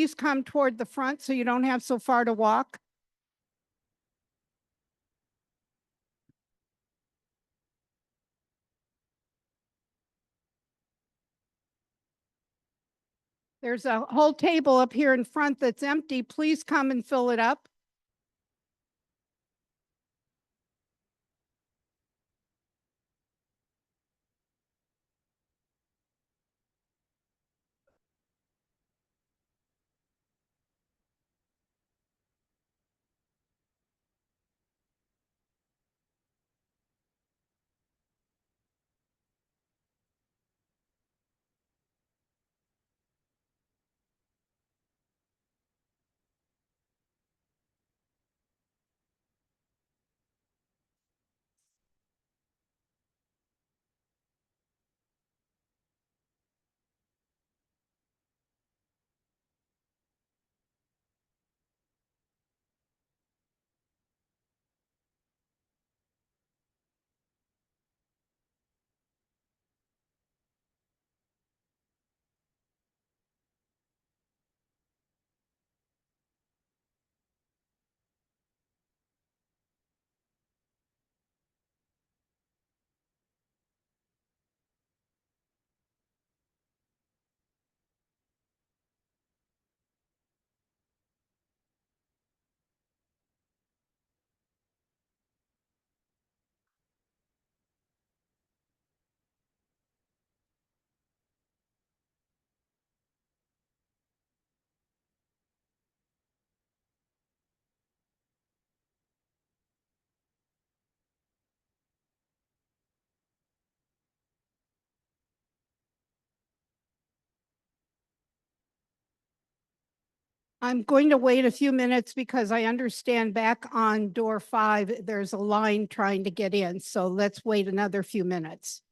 please come toward the front so you don't have so far to walk? There's a whole table up here in front that's empty. Please come and fill it up. I'm going to wait a few minutes because I understand back on door 5, there's a line trying to get in. So let's wait another few minutes.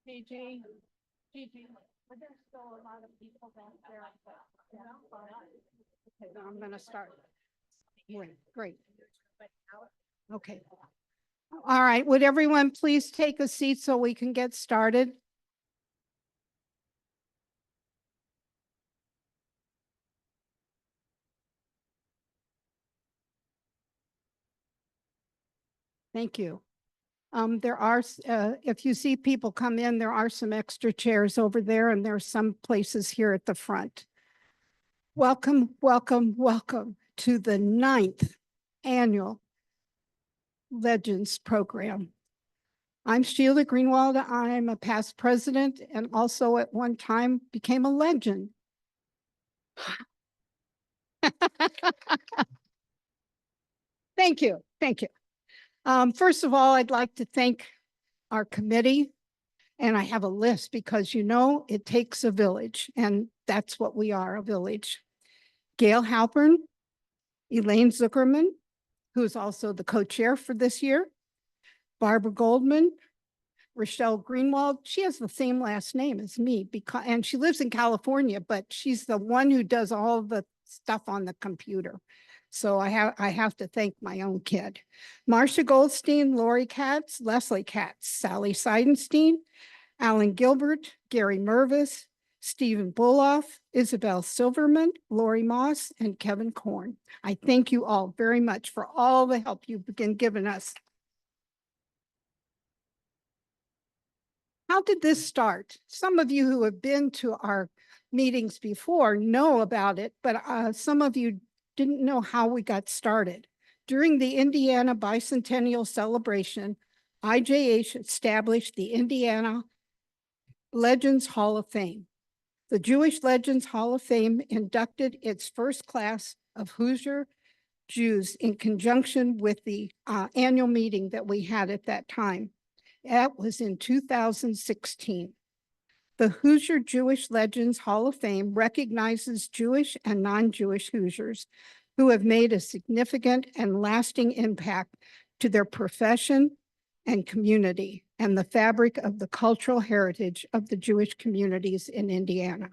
JJ, there's still a lot of people back there. Okay, then I'm going to start. Great. Okay. All right. Would everyone please take a seat so we can get started? Thank you. There are, if you see people come in, there are some extra chairs over there, and there are some places here at the front. Welcome, welcome, welcome to the 9th annual Legends program. I'm Sheila Greenwald. I'm a past president and also at one time became a legend. Thank you. Thank you. First of all, I'd like to thank our committee. And I have a list because, you know, it takes a village, and that's what we are, a village. Gail Halpern, Elaine Zuckerman, who is also the co-chair for this year, Barbara Goldman, Rochelle Greenwald. She has the same last name as me, and she lives in California, but she's the one who does all the stuff on the computer. So I have to thank my own kid. Marcia Goldstein, Lori Katz, Leslie Katz, Sally Seidenstein, Alan Gilbert, Gary Mervis, Stephen Bulloff, Isabel Silverman, Lori Moss, and Kevin Korn. I thank you all very much for all the help you've been giving us. How did this start? Some of you who have been to our meetings before know about it, but some of you didn't know how we got started. During the Indiana Bicentennial Celebration, IJH established the Indiana Legends Hall of Fame. The Jewish Legends Hall of Fame inducted its first class of Hoosier Jews in conjunction with the annual meeting that we had at that time. That was in 2016. The Hoosier Jewish Legends Hall of Fame recognizes Jewish and non-Jewish Hoosiers who have made a significant and lasting impact to their profession and community and the fabric of the cultural heritage of the Jewish communities in Indiana.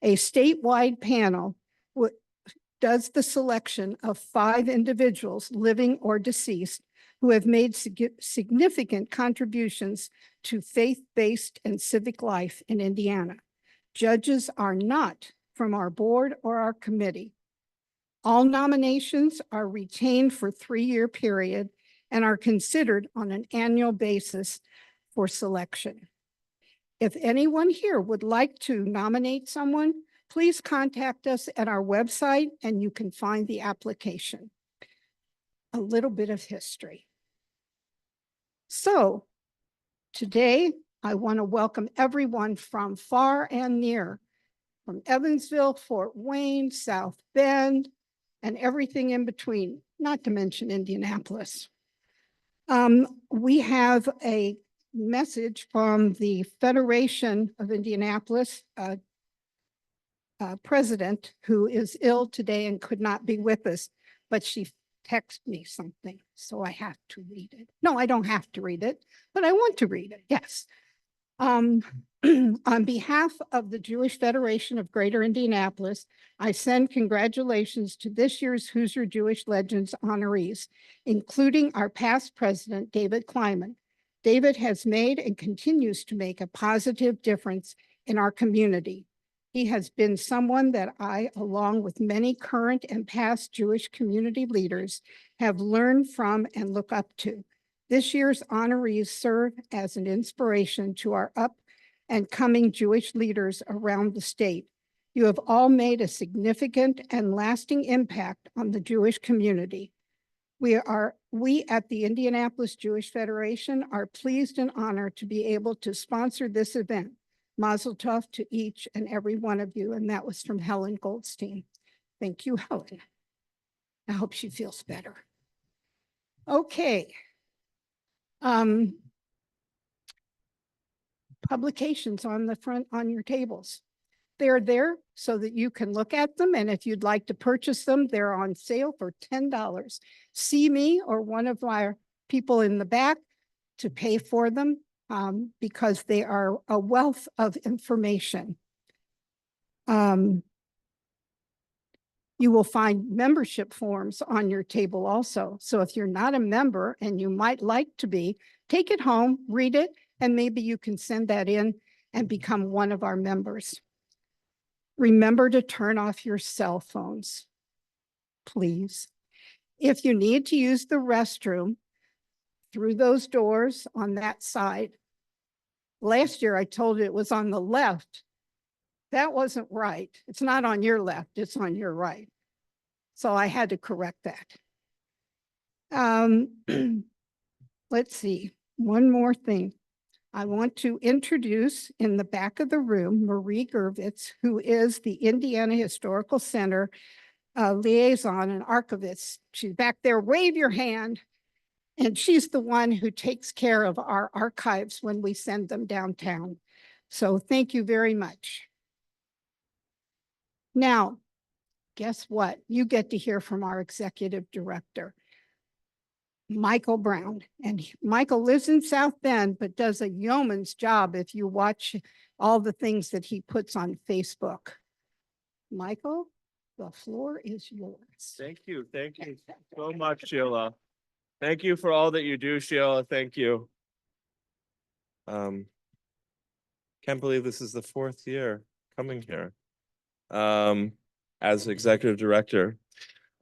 A statewide panel does the selection of 5 individuals, living or deceased, who have made significant contributions to faith-based and civic life in Indiana. Judges are not from our board or our committee. All nominations are retained for 3-year period and are considered on an annual basis for selection. If anyone here would like to nominate someone, please contact us at our website and you can find the application. A little bit of history. So today, I want to welcome everyone from far and near, from Evansville, Fort Wayne, South Bend, and everything in between, not to mention Indianapolis. We have a message from the Federation of Indianapolis president, who is ill today and could not be with us, but she texted me something, so I have to read it. No, I don't have to read it, but I want to read it, yes. On behalf of the Jewish Federation of Greater Indianapolis, I send congratulations to this year's Hoosier Jewish Legends honorees, including our past president, David Kleiman. David has made and continues to make a positive difference in our community. He has been someone that I, along with many current and past Jewish community leaders, have learned from and look up to. This year's honorees serve as an inspiration to our up and coming Jewish leaders around the state. You have all made a significant and lasting impact on the Jewish community. We at the Indianapolis Jewish Federation are pleased and honored to be able to sponsor this event. Mazel tov to each and every one of you. And that was from Helen Goldstein. Thank you, Helen. I hope she feels better. Okay. Publications on the front on your tables. They're there so that you can look at them. And if you'd like to purchase them, they're on sale for $10. See me or one of our people in the back to pay for them because they are a wealth of information. You will find membership forms on your table also. So if you're not a member and you might like to be, take it home, read it, and maybe you can send that in and become one of our members. Remember to turn off your cell phones, please. If you need to use the restroom, through those doors on that side. Last year, I told you it was on the left. That wasn't right. It's not on your left, it's on your right. So I had to correct that. Let's see. one more thing. I want to introduce in the back of the room, Marie Gervitz, who is the Indiana Historical Center liaison and archivist. She's back there. Wave your hand. And she's the one who takes care of our archives when we send them downtown. So thank you very much. Now, guess what? You get to hear from our executive director, Michael Brown. And Michael lives in South Bend, but does a yeoman's job if you watch all the things that he puts on Facebook. Michael, the floor is yours. Thank you. Thank you so much, Sheila. Thank you for all that you do, Sheila. Thank you. Can't believe this is the 4th year coming here as executive director.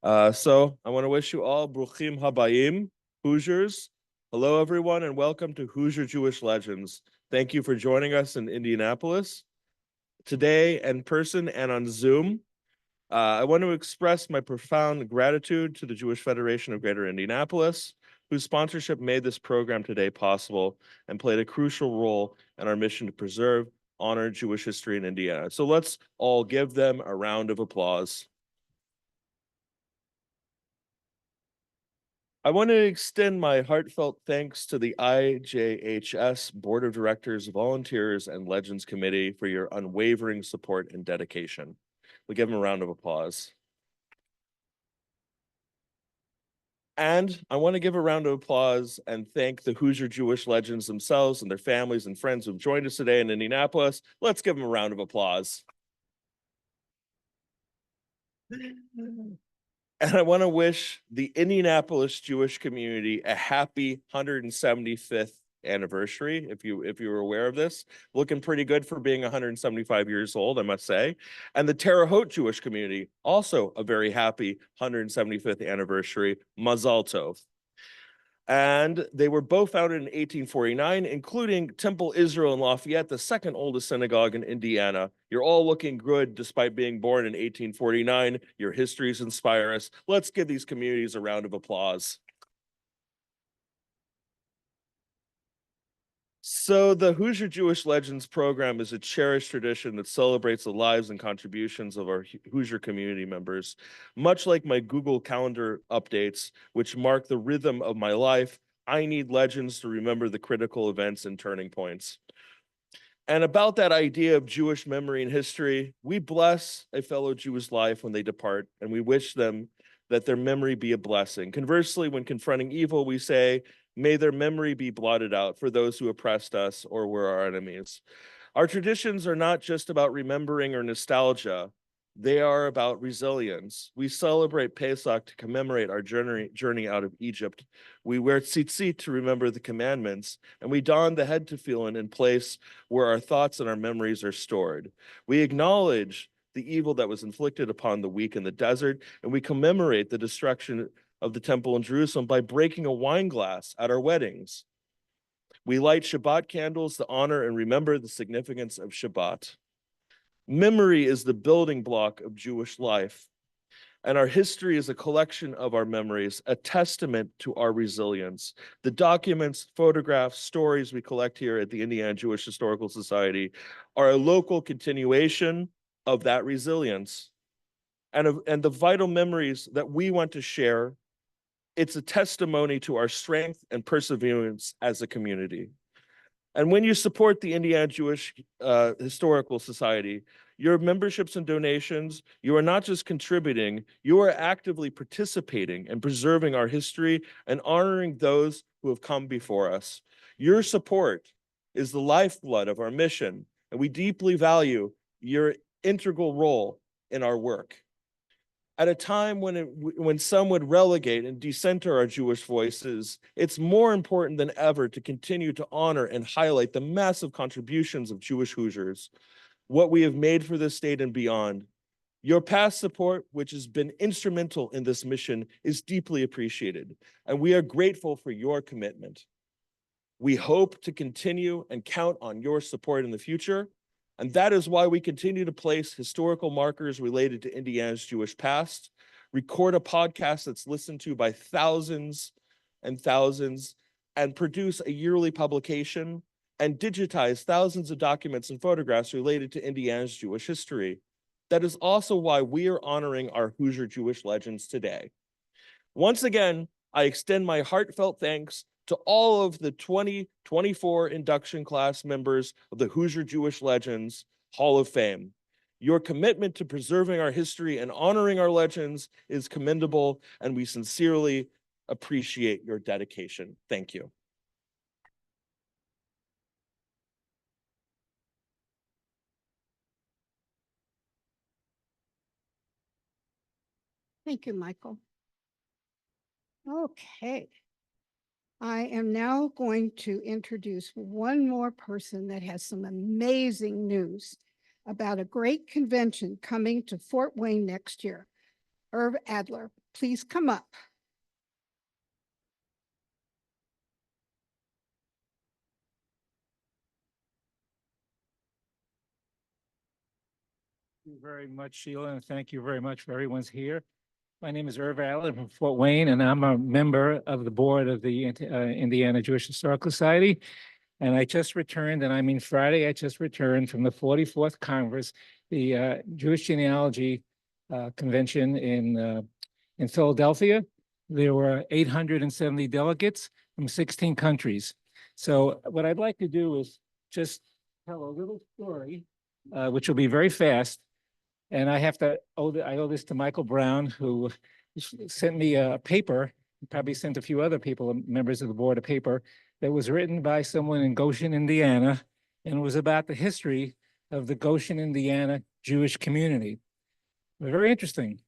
So I want to wish you all Bruchim Habayim, Hoosiers. Hello, everyone, and welcome to Hoosier Jewish Legends. Thank you for joining us in Indianapolis today in person and on Zoom. I want to express my profound gratitude to the Jewish Federation of Greater Indianapolis, whose sponsorship made this program today possible and played a crucial role in our mission to preserve, honor Jewish history in Indiana. So let's all give them a round of applause. I want to extend my heartfelt thanks to the IJHS Board of Directors, Volunteers, and Legends Committee for your unwavering support and dedication. We'll give them a round of applause. And I want to give a round of applause and thank the Hoosier Jewish Legends themselves and their families and friends who've joined us today in Indianapolis. Let's give them a round of applause. And I want to wish the Indianapolis Jewish community a happy 175th anniversary. If you were aware of this, looking pretty good for being 175 years old, I must say. And the Terre Haute Jewish community, also a very happy 175th anniversary. Mazal Tov. And they were both founded in 1849, including Temple Israel in Lafayette, the second oldest synagogue in Indiana. You're all looking good despite being born in 1849. Your histories inspire us. Let's give these communities a round of applause. So the Hoosier Jewish Legends program is a cherished tradition that celebrates the lives and contributions of our Hoosier community members. Much like my Google Calendar updates, which mark the rhythm of my life, I need legends to remember the critical events and turning points. And about that idea of Jewish memory and history, we bless a fellow Jew's life when they depart, and we wish them that their memory be a blessing. Conversely, when confronting evil, we say, may their memory be blotted out for those who oppressed us or were our enemies. Our traditions are not just about remembering or nostalgia. They are about resilience. We celebrate Pesach to commemorate our journey out of Egypt. We wear tzitzit to remember the commandments, and we don the head tefillin in place where our thoughts and our memories are stored. We acknowledge the evil that was inflicted upon the weak in the desert, and we commemorate the destruction of the temple in Jerusalem by breaking a wine glass at our weddings. We light Shabbat candles to honor and remember the significance of Shabbat. Memory is the building block of Jewish life, and our history is a collection of our memories, a testament to our resilience. The documents, photographs, stories we collect here at the Indiana Jewish Historical Society are a local continuation of that resilience and the vital memories that we want to share. It's a testimony to our strength and perseverance as a community. And when you support the Indiana Jewish Historical Society, your memberships and donations, you are not just contributing, you are actively participating in preserving our history and honoring those who have come before us. Your support is the lifeblood of our mission, and we deeply value your integral role in our work. At a time when some would relegate and decenter our Jewish voices, it's more important than ever to continue to honor and highlight the massive contributions of Jewish Hoosiers, what we have made for this state and beyond. Your past support, which has been instrumental in this mission, is deeply appreciated, and we are grateful for your commitment. We hope to continue and count on your support in the future. And that is why we continue to place historical markers related to Indiana's Jewish past, record a podcast that's listened to by thousands and thousands, and produce a yearly publication and digitize thousands of documents and photographs related to Indiana's Jewish history. That is also why we are honoring our Hoosier Jewish legends today. Once again, I extend my heartfelt thanks to all of the 2024 induction class members of the Hoosier Jewish Legends Hall of Fame. Your commitment to preserving our history and honoring our legends is commendable, and we sincerely appreciate your dedication. Thank you. Thank you, Michael. Okay. I am now going to introduce one more person that has some amazing news about a great convention coming to Fort Wayne next year. Irv Adler, please come up. Thank you very much, Sheila, and thank you very much for everyone's here. My name is Irv Allen from Fort Wayne, and I'm a member of the board of the Indiana Jewish Historical Society. And I just returned, and I mean Friday, I just returned from the 44th Congress, the Jewish Genealogy Convention in Philadelphia. There were 870 delegates from 16 countries. So what I'd like to do is just tell a little story, which will be very fast. And I owe this to Michael Brown, who sent me a paper, probably sent a few other people, members of the board, a paper that was written by someone in Goshen, Indiana, and it was about the history of the Goshen, Indiana Jewish community. Very interesting.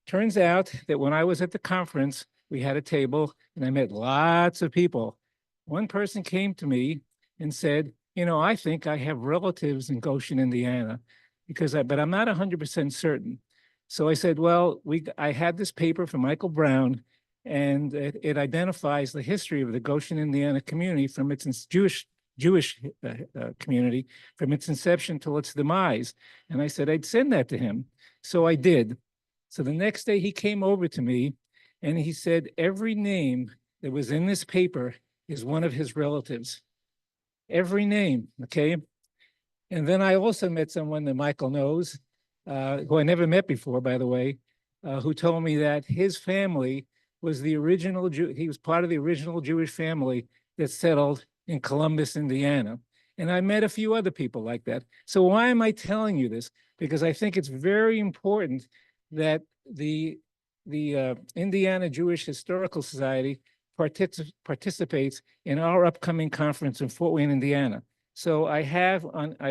Turns out that when I was at the conference, we had a table and I met lots of people. One person came to me and said, you know, I think I have relatives in Goshen, Indiana, but I'm not 100% certain. So I said, well, I had this paper from Michael Brown, and it identifies the history of the Goshen, Indiana community from its Jewish community from its inception till its demise. And I said I'd send that to him. So I did. So the next day he came over to me and he said, every name that was in this paper is one of his relatives. Every name, okay? And then I also met someone that Michael knows, who I never met before, by the way, who told me that his family was the original he was part of the original Jewish family that settled in Columbus, Indiana. And I met a few other people like that. So why am I telling you this? Because I think it's very important that the Indiana Jewish Historical Society participates in our upcoming conference in Fort Wayne, Indiana. So I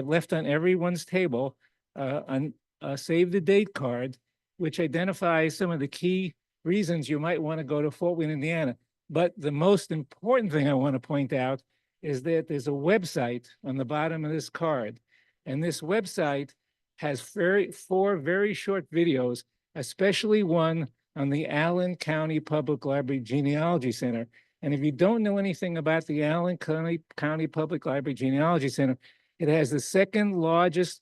left on everyone's table a save the date card, which identifies some of the key reasons you might want to go to Fort Wayne, Indiana. But the most important thing I want to point out is that there's a website on the bottom of this card. And this website has four very short videos, especially one on the Allen County Public Library Genealogy Center. And if you don't know anything about the Allen County Public Library Genealogy Center, it has the second largest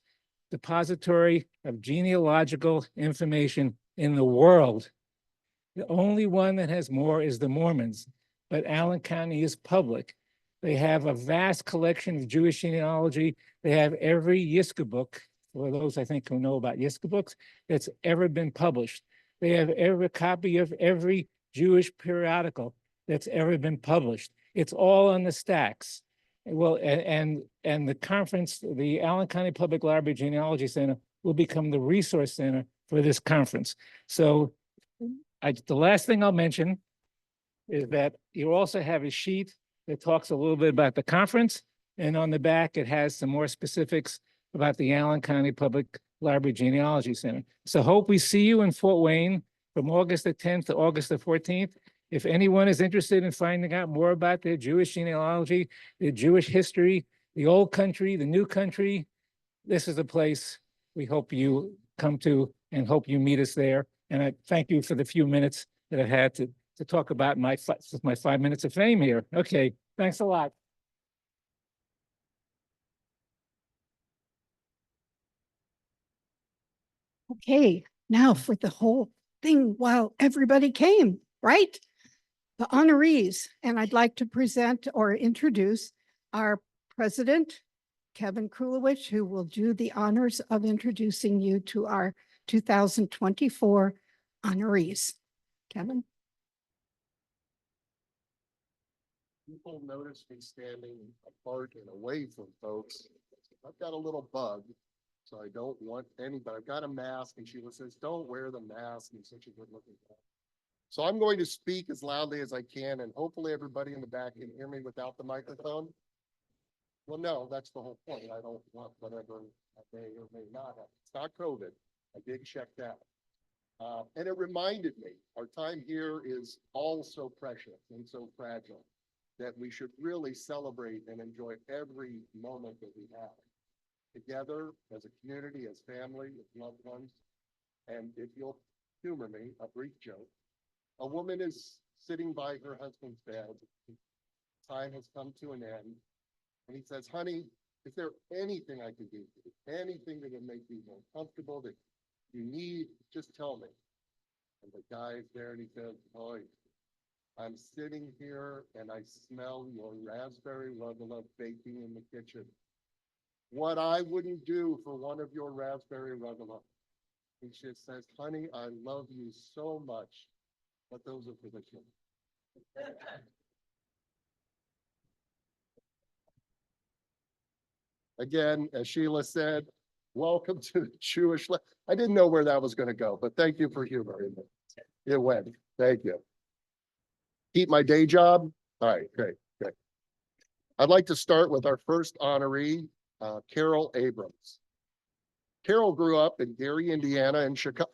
depository of genealogical information in the world. The only one that has more is the Mormons, but Allen County is public. They have a vast collection of Jewish genealogy. They have every Yiska book, for those I think who know about Yiska books, that's ever been published. They have every copy of every Jewish periodical that's ever been published. It's all on the stacks. Well, and the conference, the Allen County Public Library Genealogy Center will become the resource center for this conference. So the last thing I'll mention is that you also have a sheet that talks a little bit about the conference, and on the back, it has some more specifics about the Allen County Public Library Genealogy Center. So hope we see you in Fort Wayne from August the 10th to August the 14th. If anyone is interested in finding out more about their Jewish genealogy, their Jewish history, the old country, the new country, this is the place we hope you come to and hope you meet us there. And I thank you for the few minutes that I've had to talk about my 5 minutes of fame here. Okay, thanks a lot. Okay, now for the whole thing while everybody came, right? the honorees, and I'd like to present or introduce our president, Kevin Krulowich, who will do the honors of introducing you to our 2024 honorees. Kevin? People notice me standing apart and away from folks. I've got a little bug, so I don't want anybody. I've got a mask, and Sheila says, don't wear the mask. You're such a good looking guy. So I'm going to speak as loudly as I can, and hopefully everybody in the back can hear me without the microphone. Well, no, that's the whole point. I don't want whatever I may or may not have. It's not COVID. I did check that. And it reminded me, our time here is all so precious and so fragile that we should really celebrate and enjoy every moment that we have together as a community, as family, as loved ones. And if you'll humor me, a brief joke. A woman is sitting by her husband's bed. Time has come to an end. And he says, honey, is there anything I can do for you? Anything that would make you more comfortable, that you need? Just tell me. And the guy's there and he says, boy, I'm sitting here and I smell your raspberry rugula baking in the kitchen. What I wouldn't do for one of your raspberry rugula. He just says, honey, I love you so much, but those are for the children. Again, as Sheila said, welcome to the Jewish. I didn't know where that was going to go, but thank you for humoring me. It went. Thank you. Keep my day job. All right, great. I'd like to start with our first honoree, Carol Abrams. Carol grew up in Gary, Indiana, and Chicago.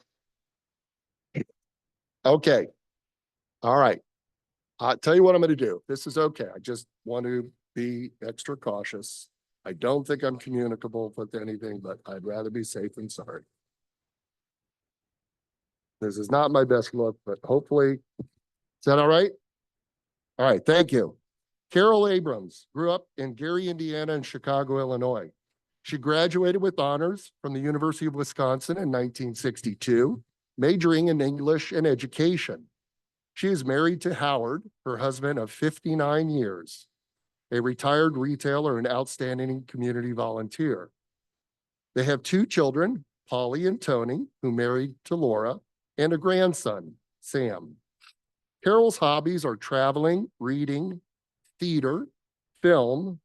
Okay. All right. I'll tell you what I'm going to do. This is okay. I just want to be extra cautious. I don't think I'm communicable with anything, but I'd rather be safe than sorry. This is not my best look, but hopefully, is that all right? All right, thank you. Carol Abrams grew up in Gary, Indiana, and Chicago, Illinois. She graduated with honors from the University of Wisconsin in 1962, majoring in English and education. She is married to Howard, her husband of 59 years, a retired retailer and outstanding community volunteer. They have two children, Polly and Tony, who married to Laura, and a grandson, Sam. Carol's hobbies are traveling, reading, theater, film,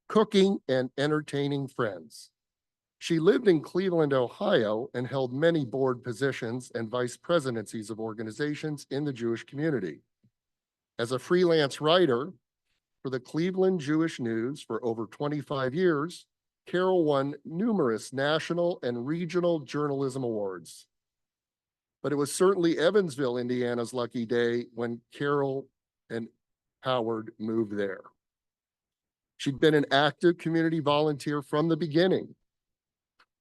cooking, and entertaining friends. She lived in Cleveland, Ohio, and held many board positions and vice presidencies of organizations in the Jewish community. As a freelance writer for the Cleveland Jewish News for over 25 years, Carol won numerous national and regional journalism awards. But it was certainly Evansville, Indiana's lucky day when Carol and Howard moved there. She'd been an active community volunteer from the beginning.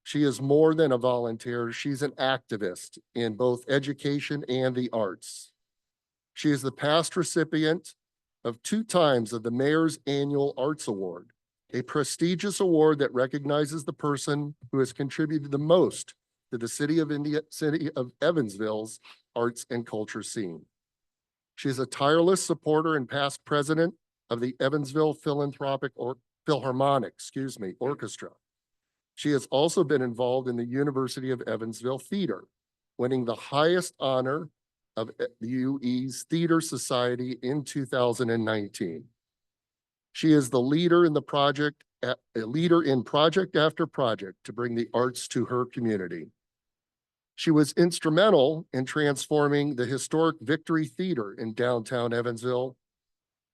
She is more than a volunteer. She's an activist in both education and the arts. She is the past recipient of 2 times of the Mayor's Annual Arts Award, a prestigious award that recognizes the person who has contributed the most to the city of Evansville's arts and culture scene. She is a tireless supporter and past president of the Evansville Philharmonic Orchestra. She has also been involved in the University of Evansville Theater, winning the highest honor of the UE's Theater Society in 2019. She is the leader in project after project to bring the arts to her community. She was instrumental in transforming the historic Victory Theater in downtown Evansville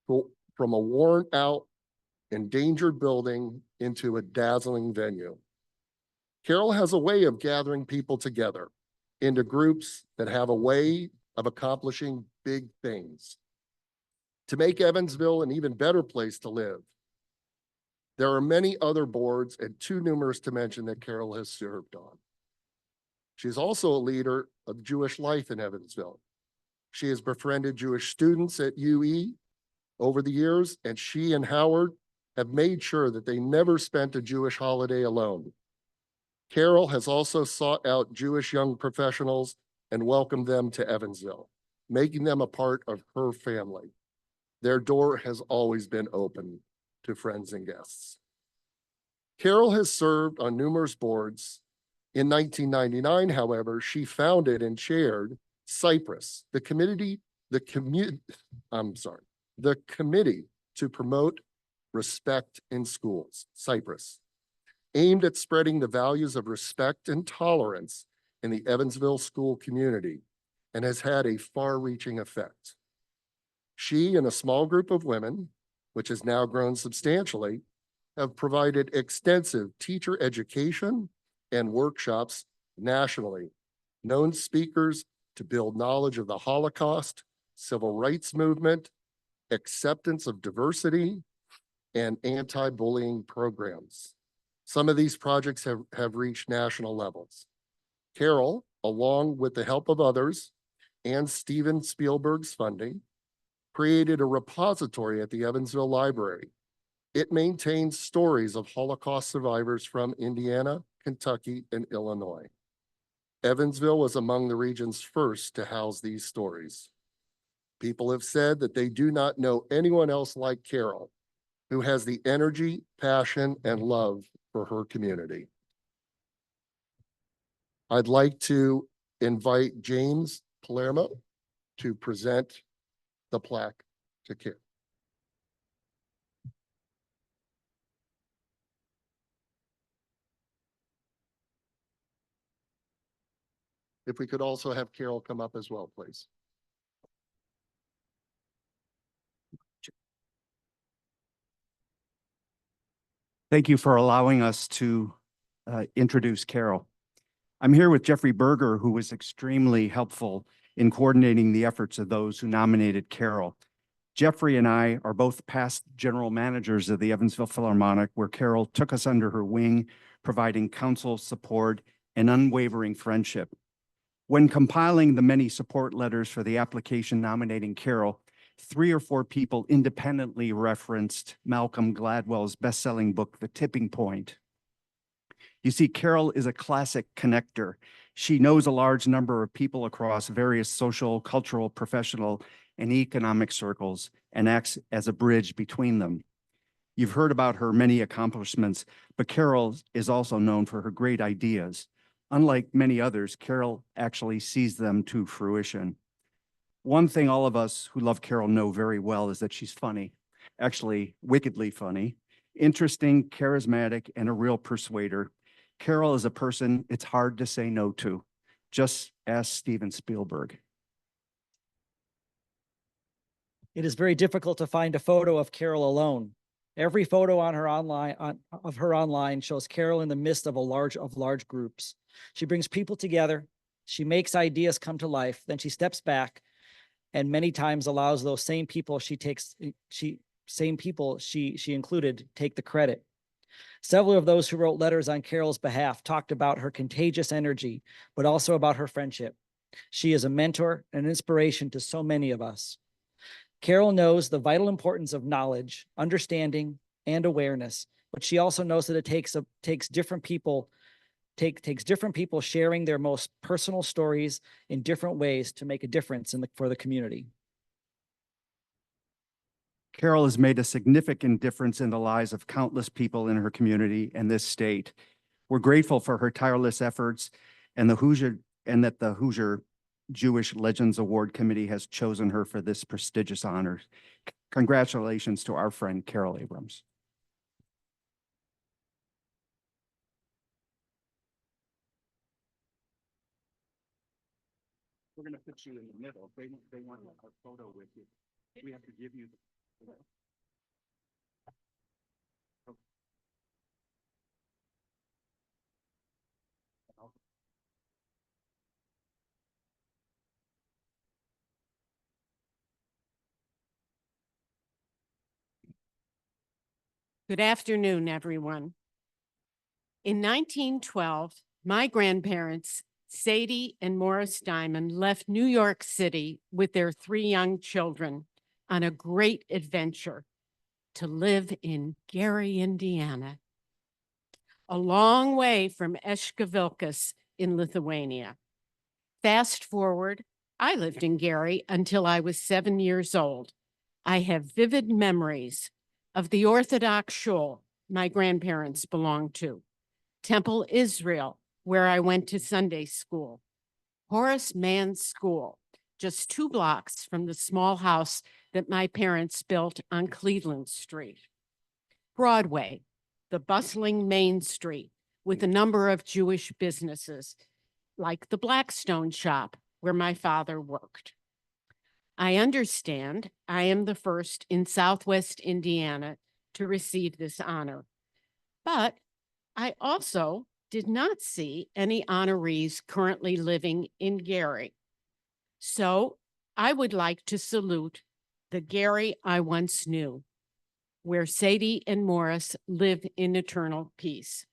from a worn-out, endangered building into a dazzling venue. Carol has a way of gathering people together into groups that have a way of accomplishing big things to make Evansville an even better place to live. There are many other boards and too numerous to mention that Carol has served on. She's also a leader of Jewish life in Evansville. She has befriended Jewish students at UE over the years, and she and Howard have made sure that they never spent a Jewish holiday alone. Carol has also sought out Jewish young professionals and welcomed them to Evansville. making them a part of her family. Their door has always been open to friends and guests. Carol has served on numerous boards. In 1999, however, she founded and chaired Cypress, the committee to promote respect in schools, Cypress, aimed at spreading the values of respect and tolerance in the Evansville school community, and has had a far-reaching effect. She and a small group of women, which has now grown substantially, have provided extensive teacher education and workshops nationally, known speakers to build knowledge of the Holocaust, civil rights movement, acceptance of diversity, and anti-bullying programs. Some of these projects have reached national levels. Carol, along with the help of others and Steven Spielberg's funding, created a repository at the Evansville Library. It maintains stories of Holocaust survivors from Indiana, Kentucky, and Illinois. Evansville was among the region's first to house these stories. People have said that they do not know anyone else like Carol, who has the energy, passion, and love for her community. I'd like to invite James Palermo to present the plaque to Carol. If we could also have Carol come up as well, please. Thank you for allowing us to introduce Carol. I'm here with Jeffrey Berger, who was extremely helpful in coordinating the efforts of those who nominated Carol. Jeffrey and I are both past general managers of the Evansville Philharmonic, where Carol took us under her wing, providing counsel, support, and unwavering friendship. When compiling the many support letters for the application nominating Carol, 3 or 4 people independently referenced Malcolm Gladwell's best-selling book, The Tipping Point. You see, Carol is a classic connector. She knows a large number of people across various social, cultural, professional, and economic circles and acts as a bridge between them. You've heard about her many accomplishments, but Carol is also known for her great ideas. Unlike many others, Carol actually sees them to fruition. One thing all of us who love Carol know very well is that she's funny, actually wickedly funny, interesting, charismatic, and a real persuader. Carol is a person it's hard to say no to. Just ask Steven Spielberg. It is very difficult to find a photo of Carol alone. Every photo on her online shows Carol in the midst of large groups. She brings people together. She makes ideas come to life. Then she steps back, and many times allows those same people she included take the credit. Several of those who wrote letters on Carol's behalf talked about her contagious energy, but also about her friendship. She is a mentor and an inspiration to so many of us. Carol knows the vital importance of knowledge, understanding, and awareness, but she also knows that it takes different people sharing their most personal stories in different ways to make a difference for the community. Carol has made a significant difference in the lives of countless people in her community and this state. We're grateful for her tireless efforts and that the Hoosier Jewish Legends Award Committee has chosen her for this prestigious honor. Congratulations to our friend Carol Abrams. We're going to put you in the middle. They want a photo with you. We have to give you the. Good afternoon, everyone. In 1912, my grandparents, Sadie and Morris Diamond, left New York City with their 3 young children on a great adventure to live in Gary, Indiana, a long way from Eshkavilkas in Lithuania. Fast forward I lived in Gary until I was 7 years old. I have vivid memories of the Orthodox shul my grandparents belonged to, Temple Israel, where I went to Sunday school, Horace Mann School, just 2 blocks from the small house that my parents built on Cleveland Street, Broadway, the bustling Main Street with a number of Jewish businesses, like the Blackstone shop where my father worked. I understand I am the first in Southwest Indiana to receive this honor, but I also did not see any honorees currently living in Gary. So I would like to salute the Gary I once knew, where Sadie and Morris live in eternal peace,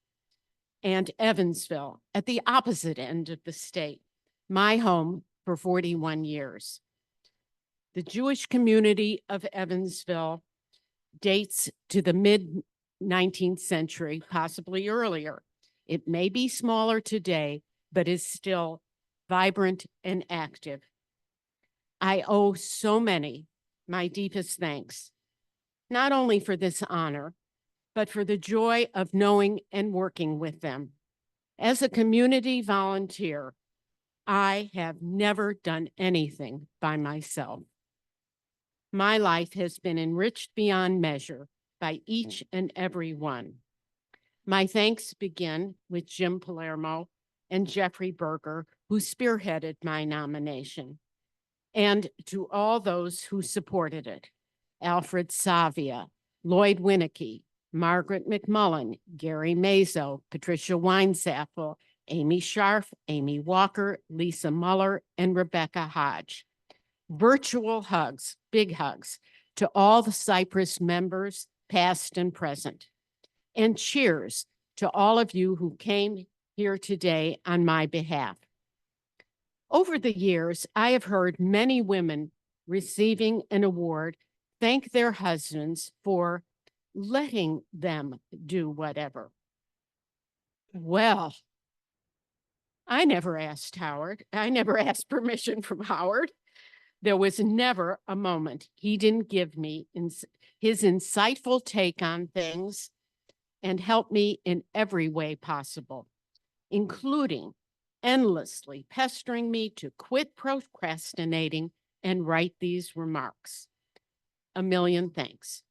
and Evansville at the opposite end of the state, my home for 41 years. The Jewish community of Evansville dates to the mid-19th century, possibly earlier. It may be smaller today, but is still vibrant and active. I owe so many my deepest thanks, not only for this honor, but for the joy of knowing and working with them. As a community volunteer, I have never done anything by myself. My life has been enriched beyond measure by each and every one. My thanks begin with Jim Palermo and Jeffrey Berger, who spearheaded my nomination, and to all those who supported it: Alfred Savia, Lloyd Winnicky, Margaret McMullen, Gary Mazo, Patricia Weinsappel, Amy Scharf, Amy Walker, Lisa Muller, and Rebecca Hodge. Virtual hugs, big hugs, to all the Cypress members, past and present. And cheers to all of you who came here today on my behalf. Over the years, I have heard many women receiving an award thank their husbands for letting them do whatever. Well, I never asked Howard. I never asked permission from Howard. There was never a moment he didn't give me his insightful take on things and help me in every way possible, including endlessly pestering me to quit procrastinating and write these remarks. A million thanks.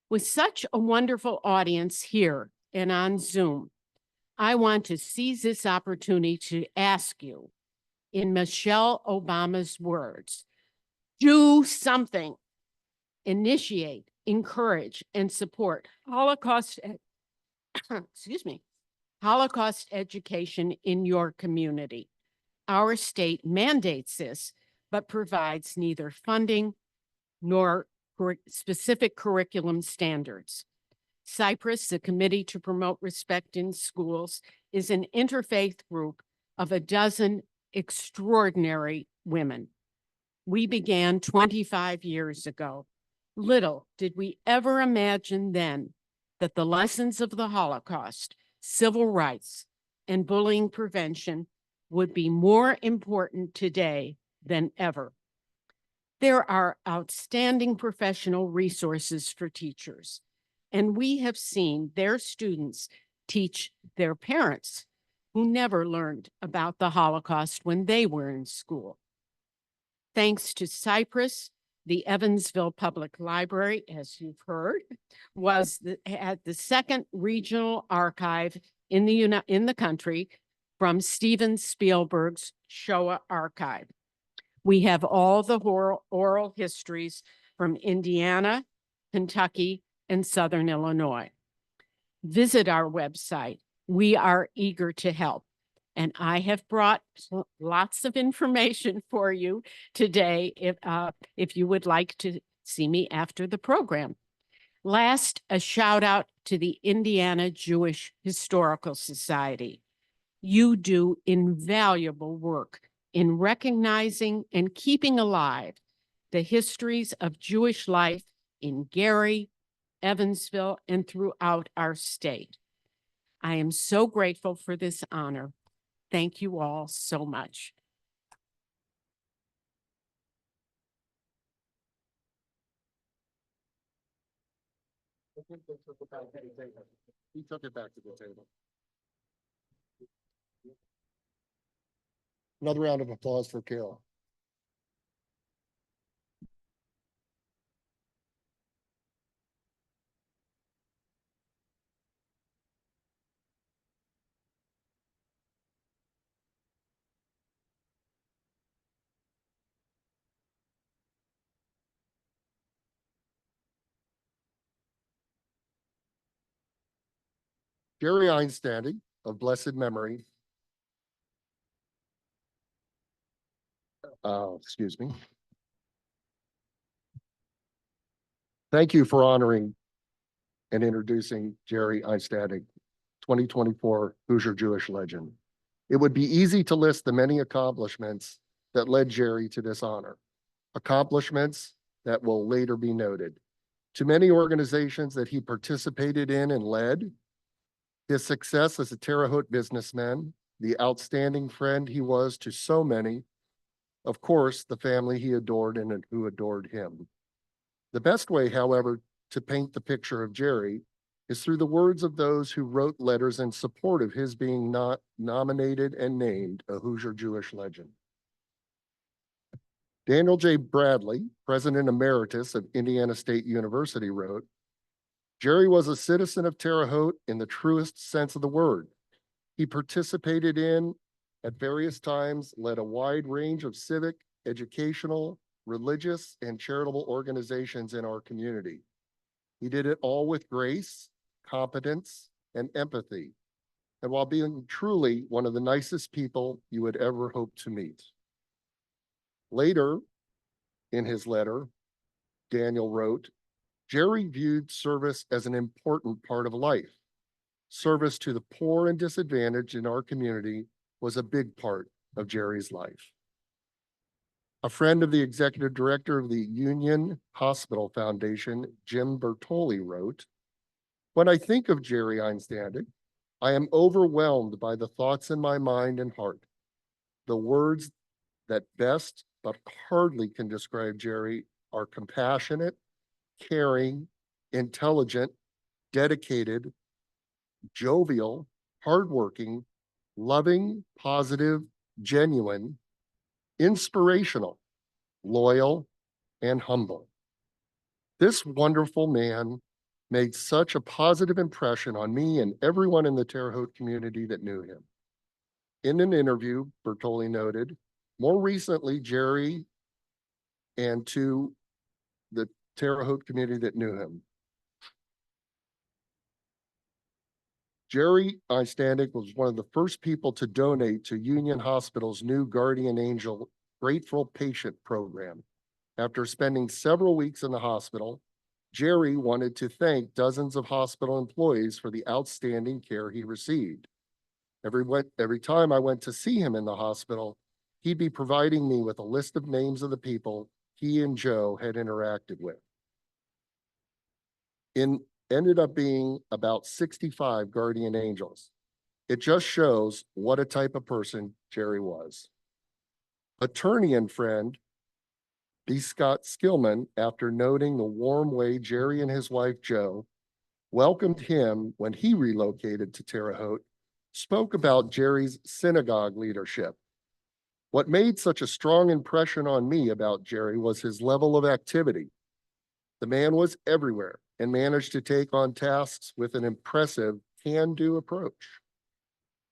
With such a wonderful audience here and on Zoom, I want to seize this opportunity to ask you, in Michelle Obama's words, do something. Initiate, encourage, and support Holocaust education in your community. Our state mandates this, but provides neither funding nor specific curriculum standards. Cypress, the Committee to Promote Respect in Schools, is an interfaith group of a dozen extraordinary women. We began 25 years ago. Little did we ever imagine then that the lessons of the Holocaust, civil rights, and bullying prevention would be more important today than ever. There are outstanding professional resources for teachers, and we have seen their students teach their parents who never learned about the Holocaust when they were in school. Thanks to Cypress, the Evansville Public Library, as you've heard, had the second regional archive in the country from Steven Spielberg's Shoah Archive. We have all the oral histories from Indiana, Kentucky, and Southern Illinois. Visit our website. We are eager to help. And I have brought lots of information for you today if you would like to see me after the program. Last, a shout out to the Indiana Jewish Historical Society. You do invaluable work in recognizing and keeping alive the histories of Jewish life in Gary, Evansville, and throughout our state. I am so grateful for this honor. Thank you all so much. He took it back to the table. He took it back to the table. Another round of applause for Carol. Jerry Einstanding of blessed memory. Excuse me. Thank you for honoring and introducing Jerry Einstanding, 2024 Hoosier Jewish legend. It would be easy to list the many accomplishments that led Jerry to this honor, accomplishments that will later be noted. To many organizations that he participated in and led, his success as a Terre Haute businessman, the outstanding friend he was to so many, of course, the family he adored and who adored him. The best way, however, to paint the picture of Jerry is through the words of those who wrote letters in support of his being not nominated and named a Hoosier Jewish legend. Daniel J. Bradley, President Emeritus of Indiana State University, wrote, "Jerry was a citizen of Terre Haute in the truest sense of the word. He participated in, at various times, led a wide range of civic, educational, religious, and charitable organizations in our community. He did it all with grace, competence, and empathy, and while being truly one of the nicest people you would ever hope to meet." Later in his letter, Daniel wrote, "Jerry viewed service as an important part of life. Service to the poor and disadvantaged in our community was a big part of Jerry's life." A friend of the executive director of the Union Hospital Foundation, Jim Bertoli, wrote, "When I think of Jerry Einstanding, I am overwhelmed by the thoughts in my mind and heart. The words that best but hardly can describe Jerry are compassionate, caring, intelligent, dedicated, jovial, hardworking, loving, positive, genuine, inspirational, loyal, and humble. This wonderful man made such a positive impression on me and everyone in the Terre Haute community that knew him." In an interview, Bertoli noted, "More recently, Jerry and to the Terre Haute community that knew him. Jerry Einstanding was one of the first people to donate to Union Hospital's new Guardian Angel Grateful Patient program. After spending several weeks in the hospital, Jerry wanted to thank dozens of hospital employees for the outstanding care he received. Every time I went to see him in the hospital, he'd be providing me with a list of names of the people he and Joe had interacted with. Ended up being about 65 guardian angels. It just shows what a type of person Jerry was. Attorney and friend B. Scott Skillman, after noting the warm way Jerry and his wife Jo welcomed him when he relocated to Terre Haute, spoke about Jerry's synagogue leadership. "What made such a strong impression on me about Jerry was his level of activity. The man was everywhere and managed to take on tasks with an impressive can-do approach.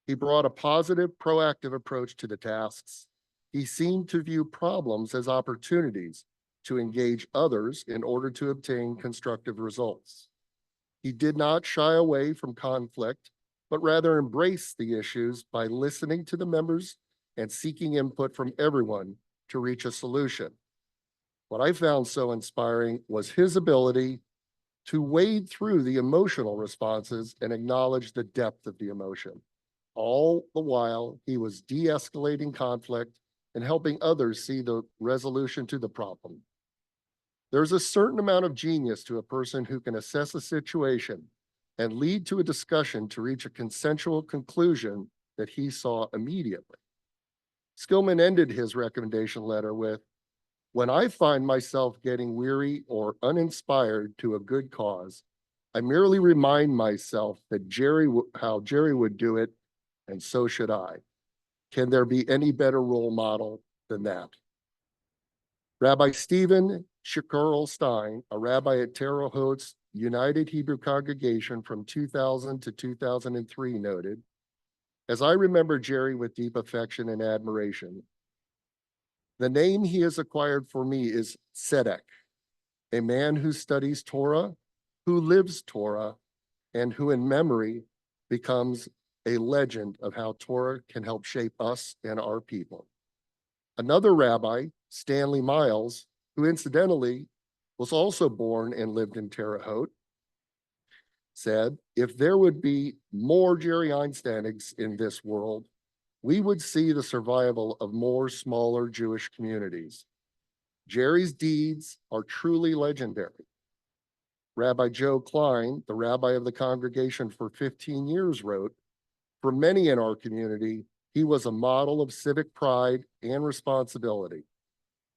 He brought a positive, proactive approach to the tasks. He seemed to view problems as opportunities to engage others in order to obtain constructive results. He did not shy away from conflict, but rather embraced the issues by listening to the members and seeking input from everyone to reach a solution. What I found so inspiring was his ability to wade through the emotional responses and acknowledge the depth of the emotion. All the while, he was de-escalating conflict and helping others see the resolution to the problem. There's a certain amount of genius to a person who can assess a situation and lead to a discussion to reach a consensual conclusion that he saw immediately." Skillman ended his recommendation letter with, "When I find myself getting weary or uninspired to a good cause, I merely remind myself that how Jerry would do it, and so should I. Can there be any better role model than that? Rabbi Stephen Shakurl Stein, a rabbi at Terre Haute's United Hebrew Congregation from 2000 to 2003, noted, "As I remember Jerry with deep affection and admiration, the name he has acquired for me is Tzedek, a man who studies Torah, who lives Torah, and who in memory becomes a legend of how Torah can help shape us and our people." Another rabbi, Stanley Miles, who incidentally was also born and lived in Terre Haute, said, "If there would be more Jerry Einsteinigs in this world, we would see the survival of more smaller Jewish communities. Jerry's deeds are truly legendary." Rabbi Joe Klein, the rabbi of the congregation for 15 years, wrote, "For many in our community, he was a model of civic pride and responsibility.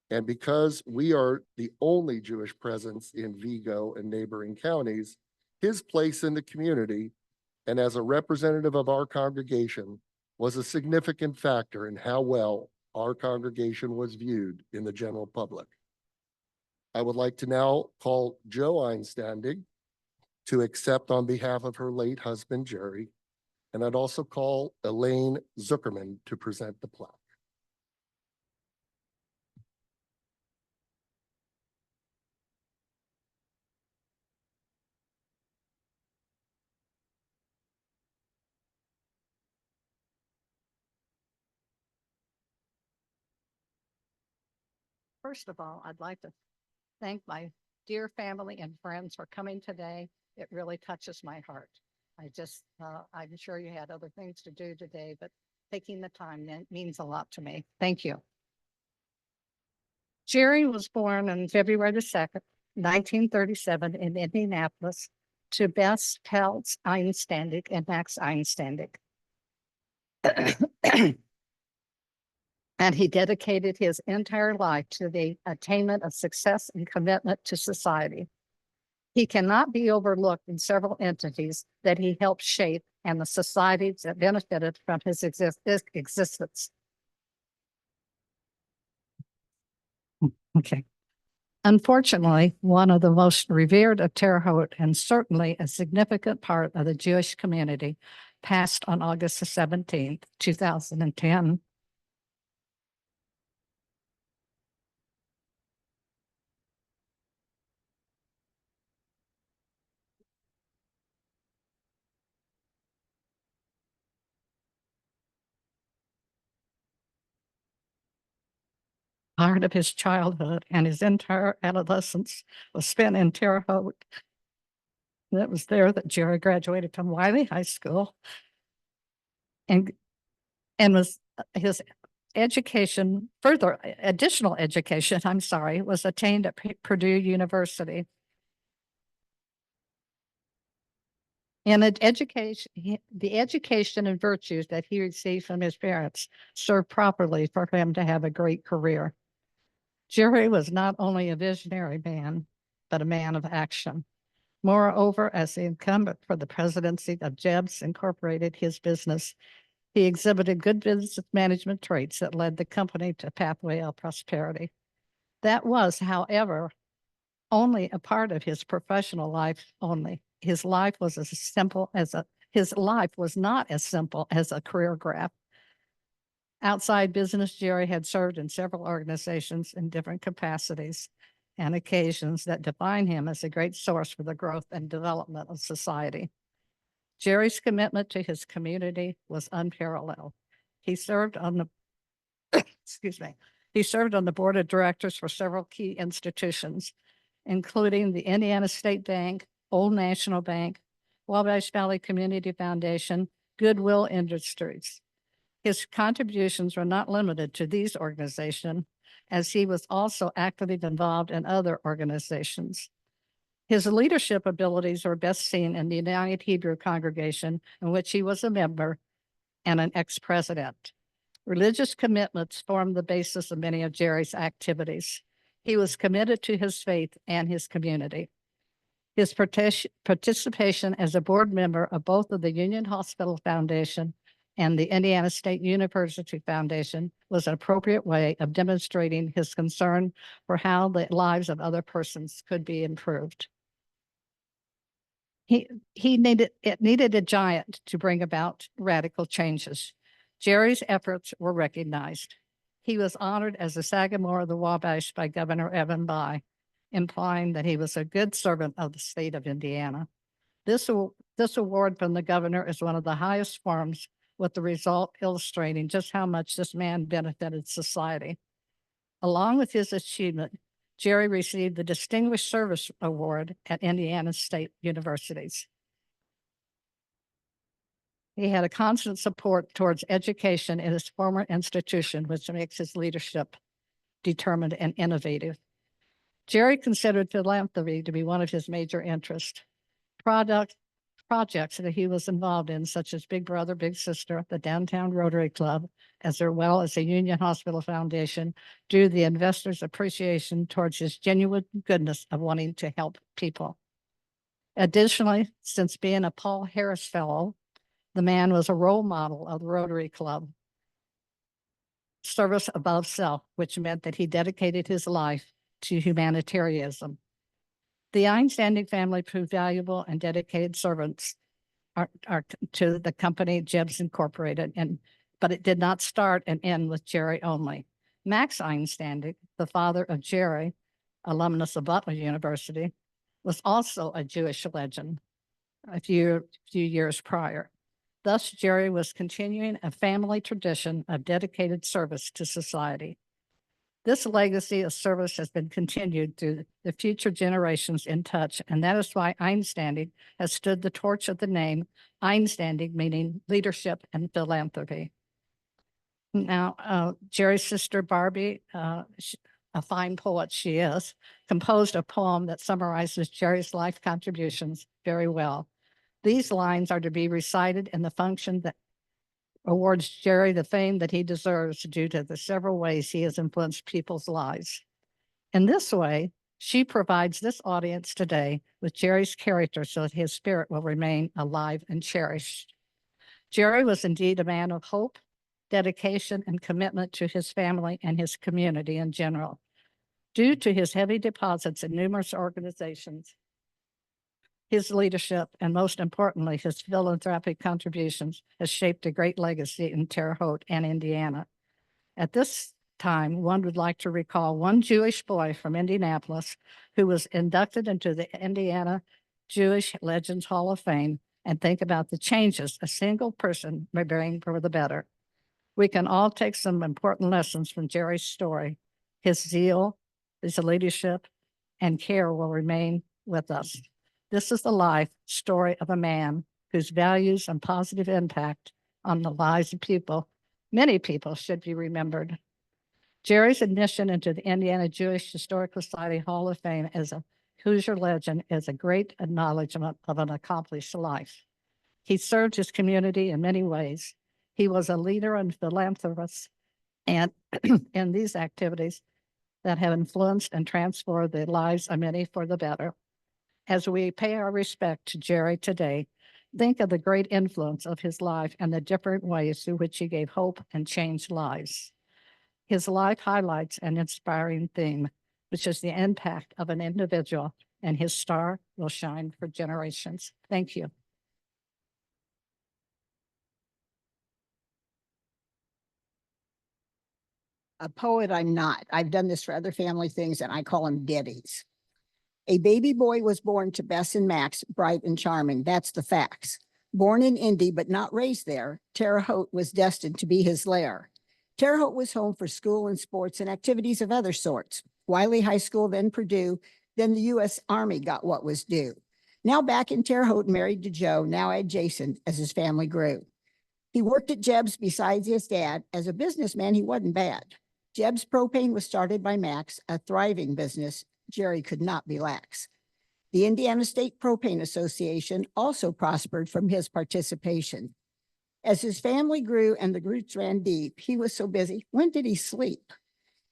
And because we are the only Jewish presence in Vigo and neighboring counties, his place in the community and as a representative of our congregation was a significant factor in how well our congregation was viewed in the general public." I would like to now call Joe Einsteinig to accept on behalf of her late husband, Jerry, and I'd also call Elaine Zuckerman to present the plaque. First of all, I'd like to thank my dear family and friends for coming today. It really touches my heart. I'm sure you had other things to do today, but taking the time means a lot to me. Thank you. Jerry was born on February the 2nd, 1937 in Indianapolis to Bess Peltz Einsteinig and Max Einsteinig. And he dedicated his entire life to the attainment of success and commitment to society. He cannot be overlooked in several entities that he helped shape and the societies that benefited from his existence. Okay. Unfortunately, one of the most revered of Terre Haute and certainly a significant part of the Jewish community passed on August the 17th, 2010. Part of his childhood and his entire adolescence was spent in Terre Haute. And it was there that Jerry graduated from Wiley High School and was his education, additional education, was attained at Purdue University. And the education and virtues that he received from his parents served properly for him to have a great career. Jerry was not only a visionary man, but a man of action. Moreover, as the incumbent for the presidency of JEBS Incorporated, his business, he exhibited good business management traits that led the company to a pathway of prosperity. That was, however, only a part of his professional life only. His life was not as simple as a career graph. Outside business, Jerry had served in several organizations in different capacities and occasions that define him as a great source for the growth and development of society. Jerry's commitment to his community was unparalleled. He served on the He served on the board of directors for several key institutions, including the Indiana State Bank, Old National Bank, Wabash Valley Community Foundation, Goodwill Industries. His contributions were not limited to these organizations, as he was also actively involved in other organizations. His leadership abilities are best seen in the United Hebrew Congregation, in which he was a member and an ex-president. Religious commitments formed the basis of many of Jerry's activities. He was committed to his faith and his community. His participation as a board member of both of the Union Hospital Foundation and the Indiana State University Foundation was an appropriate way of demonstrating his concern for how the lives of other persons could be improved. It needed a giant to bring about radical changes. Jerry's efforts were recognized. He was honored as the Sagamore of the Wabash by Governor Evan Bayh, implying that he was a good servant of the state of Indiana. This award from the governor is one of the highest forms, with the result illustrating just how much this man benefited society. Along with his achievement, Jerry received the Distinguished Service Award at Indiana State Universities. He had a constant support towards education in his former institution, which makes his leadership determined and innovative. Jerry considered philanthropy to be one of his major interests. Projects that he was involved in, such as Big Brother, Big Sister, the Downtown Rotary Club, as well as the Union Hospital Foundation, drew the investors' appreciation towards his genuine goodness of wanting to help people. Additionally, since being a Paul Harris Fellow, the man was a role model of the Rotary Club. Service above self, which meant that he dedicated his life to humanitarianism. The Einstanding family proved valuable and dedicated servants to the company JEBS Incorporated, but it did not start and end with Jerry only. Max Einstanding, the father of Jerry, alumnus of Butler University, was also a Jewish legend a few years prior. Thus, Jerry was continuing a family tradition of dedicated service to society. This legacy of service has been continued through the future generations in touch, and that is why Einstanding has stood the torch of the name Einstanding, meaning leadership and philanthropy. Now, Jerry's sister Barbie, a fine poet she is, composed a poem that summarizes Jerry's life contributions very well. These lines are to be recited in the function that awards Jerry the fame that he deserves due to the several ways he has influenced people's lives. In this way, she provides this audience today with Jerry's character so that his spirit will remain alive and cherished. Jerry was indeed a man of hope, dedication, and commitment to his family and his community in general. Due to his heavy deposits in numerous organizations, his leadership, and most importantly, his philanthropic contributions has shaped a great legacy in Terre Haute and Indiana. At this time, one would like to recall one Jewish boy from Indianapolis who was inducted into the Indiana Jewish Legends Hall of Fame and think about the changes a single person may bring for the better. We can all take some important lessons from Jerry's story. His zeal, his leadership, and care will remain with us. This is the life story of a man whose values and positive impact on the lives of people, many people, should be remembered. Jerry's admission into the Indiana Jewish Historical Society Hall of Fame as a Hoosier legend is a great acknowledgement of an accomplished life. He served his community in many ways. He was a leader and philanthropist, and in these activities that have influenced and transformed the lives of many for the better. As we pay our respect to Jerry today, think of the great influence of his life and the different ways through which he gave hope and changed lives. His life highlights an inspiring theme, which is the impact of an individual, and his star will shine for generations. Thank you. A poet, I'm not. I've done this for other family things, and I call them ditties. A baby boy was born to Bess and Max, bright and charming. That's the facts. Born in Indy, but not raised there, Terre Haute was destined to be his lair. Terre Haute was home for school and sports and activities of other sorts. Wiley High School, then Purdue, then the U.S. Army got what was due. Now back in Terre Haute, married to Joe, now adjacent as his family grew. He worked at JEBS besides his dad. As a businessman, he wasn't bad. JEBS Propane was started by Max, a thriving business. Jerry could not be lax. The Indiana State Propane Association also prospered from his participation. As his family grew and the roots ran deep, he was so busy. When did he sleep?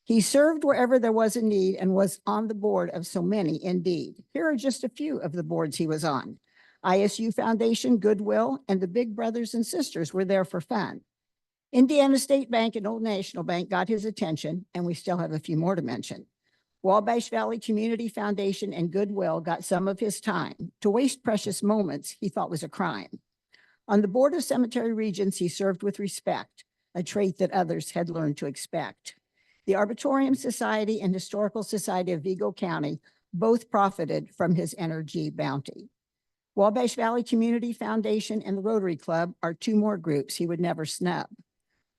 He served wherever there was a need and was on the board of so many indeed. Here are just a few of the boards he was on. ISU Foundation, Goodwill, and the Big Brothers and Sisters were there for fun. Indiana State Bank and Old National Bank got his attention, and we still have a few more to mention. Wabash Valley Community Foundation and Goodwill got some of his time. To waste precious moments, he thought was a crime. On the board of Cemetery Regents, he served with respect, a trait that others had learned to expect. The Arboretum Society and Historical Society of Vigo County both profited from his energy bounty. Wabash Valley Community Foundation and the Rotary Club are two more groups he would never snub.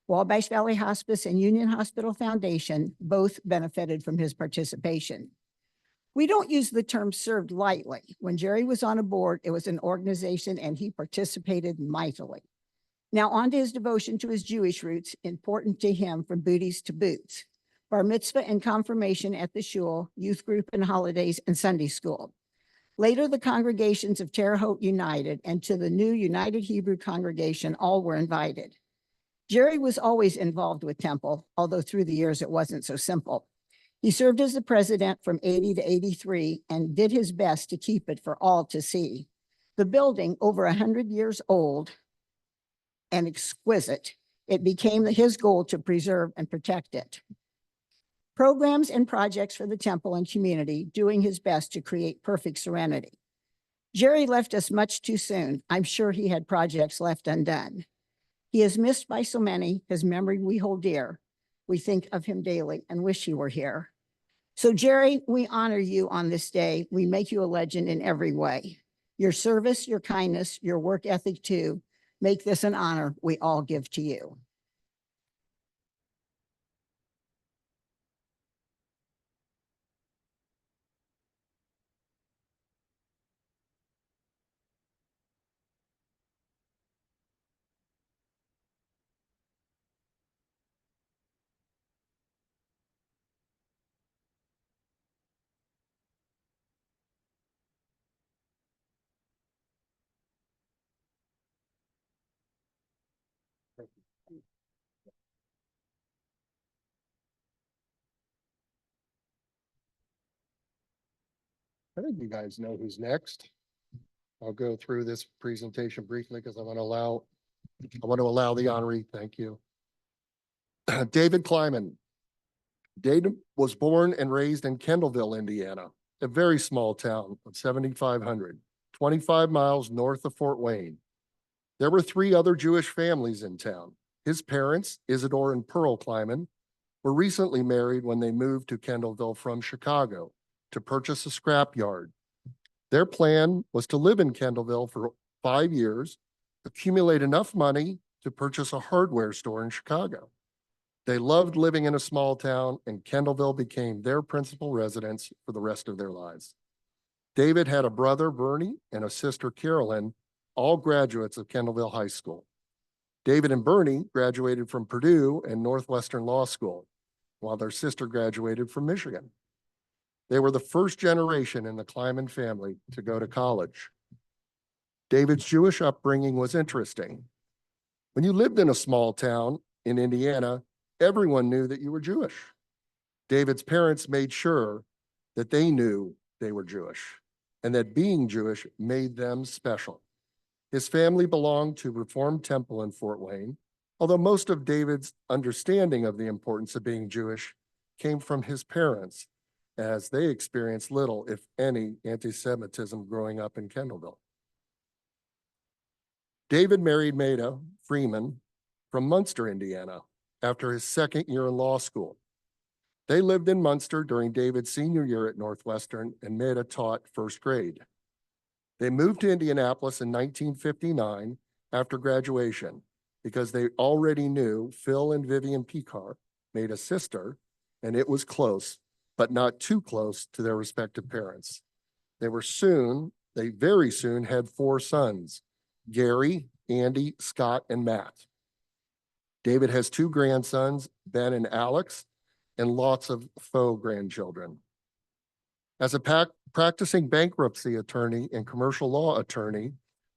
Wabash Valley Hospice and Union Hospital Foundation both benefited from his participation. We don't use the term served lightly. When Jerry was on a board, it was an organization and he participated mightily. Now on to his devotion to his Jewish roots, important to him from booties to boots. Bar mitzvah and confirmation at the shul, youth group and holidays and Sunday school. Later, the congregations of Terre Haute United and to the new United Hebrew congregation all were invited. Jerry was always involved with Temple, although through the years it wasn't so simple. He served as the president from 80 to 83 and did his best to keep it for all to see. The building, over 100 years old and exquisite, it became his goal to preserve and protect it. Programs and projects for the temple and community, doing his best to create perfect serenity. Jerry left us much too soon. I'm sure he had projects left undone. He is missed by so many, his memory we hold dear. We think of him daily and wish he were here. So Jerry, we honor you on this day. We make you a legend in every way. Your service, your kindness, your work ethic too, make this an honor we all give to you. I think you guys know who's next. I'll go through this presentation briefly because I want to allow the honoree. Thank you. David Kleiman. David was born and raised in Kendallville, Indiana, a very small town of 7,500, 25 miles north of Fort Wayne. There were 3 other Jewish families in town. His parents, Isidore and Pearl Kleiman, were recently married when they moved to Kendallville from Chicago to purchase a scrap yard. Their plan was to live in Kendallville for 5 years, accumulate enough money to purchase a hardware store in Chicago. They loved living in a small town, and Kendallville became their principal residence for the rest of their lives. David had a brother, Bernie, and a sister, Carolyn, all graduates of Kendallville High School. David and Bernie graduated from Purdue and Northwestern Law School, while their sister graduated from Michigan. They were the first generation in the Kleiman family to go to college. David's Jewish upbringing was interesting. When you lived in a small town in Indiana, everyone knew that you were Jewish. David's parents made sure that they knew they were Jewish and that being Jewish made them special. His family belonged to Reformed Temple in Fort Wayne, although most of David's understanding of the importance of being Jewish came from his parents, as they experienced little, if any, anti-Semitism growing up in Kendallville. David married Maida Freeman from Munster, Indiana, after his second year in law school. They lived in Munster during David's senior year at Northwestern, and Maida taught first grade. They moved to Indianapolis in 1959 after graduation because they already knew Phil and Vivian Picard, Maida's sister, and it was close, but not too close to their respective parents. They very soon had 4 sons, Gary, Andy, Scott, and Matt. David has 2 grandsons, Ben and Alex, and lots of faux grandchildren. As a practicing bankruptcy attorney and commercial law attorney,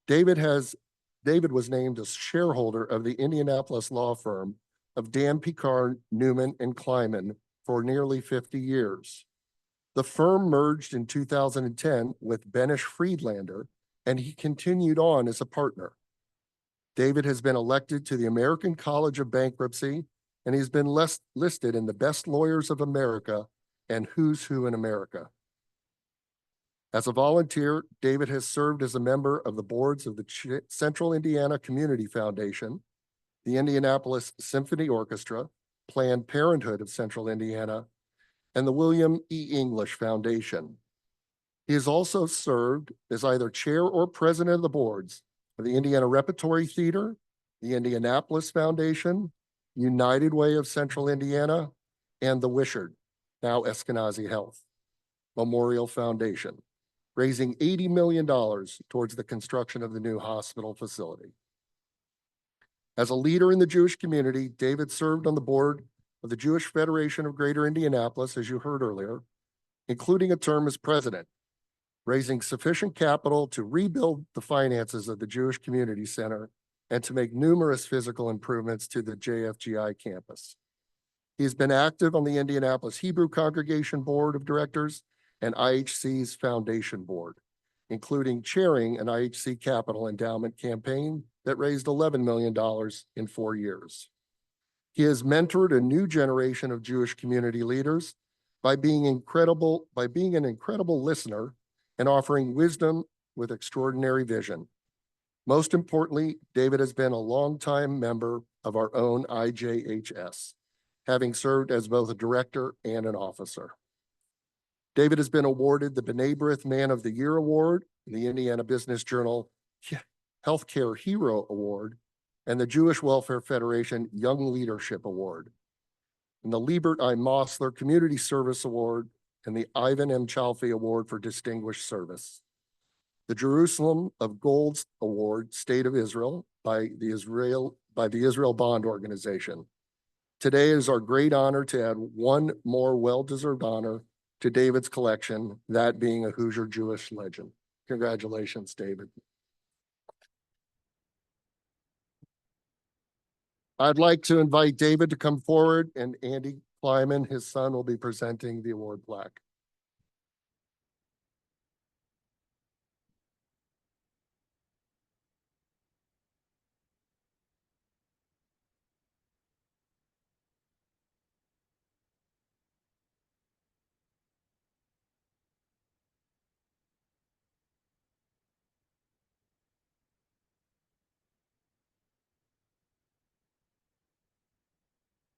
David was named a shareholder of the Indianapolis law firm of Dan Picard, Newman, and Kleiman for nearly 50 years. The firm merged in 2010 with Benish Friedlander, and he continued on as a partner. David has been elected to the American College of Bankruptcy, and he's been listed in the Best Lawyers of America and Who's Who in America. As a volunteer, David has served as a member of the boards of the Central Indiana Community Foundation, the Indianapolis Symphony Orchestra, Planned Parenthood of Central Indiana, and the William E. English Foundation. He has also served as either chair or president of the boards of the Indiana Repertory Theater, the Indianapolis Foundation, United Way of Central Indiana, and the Wishart, now Eskenazi Health, Memorial Foundation, raising $80 million towards the construction of the new hospital facility. As a leader in the Jewish community, David served on the board of the Jewish Federation of Greater Indianapolis, as you heard earlier, including a term as president, raising sufficient capital to rebuild the finances of the Jewish Community Center and to make numerous physical improvements to the JFGI campus. He has been active on the Indianapolis Hebrew Congregation Board of Directors and IHC's Foundation Board, including chairing an IHC Capital Endowment campaign that raised $11 million in 4 years. He has mentored a new generation of Jewish community leaders by being an incredible listener and offering wisdom with extraordinary vision. Most importantly, David has been a longtime member of our own IJHS, having served as both a director and an officer. David has been awarded the B'nai B'rith Man of the Year Award, the Indiana Business Journal Healthcare Hero Award, and the Jewish Welfare Federation Young Leadership Award, and the Liebert I. Mosler Community Service Award, and the Ivan M. Chalfie Award for Distinguished Service. The Jerusalem of Gold Award, State of Israel, by the Israel Bond Organization. Today is our great honor to add one more well-deserved honor to David's collection, that being a Hoosier Jewish legend. Congratulations, David. I'd like to invite David to come forward, and Andy Kleiman, his son, will be presenting the award plaque.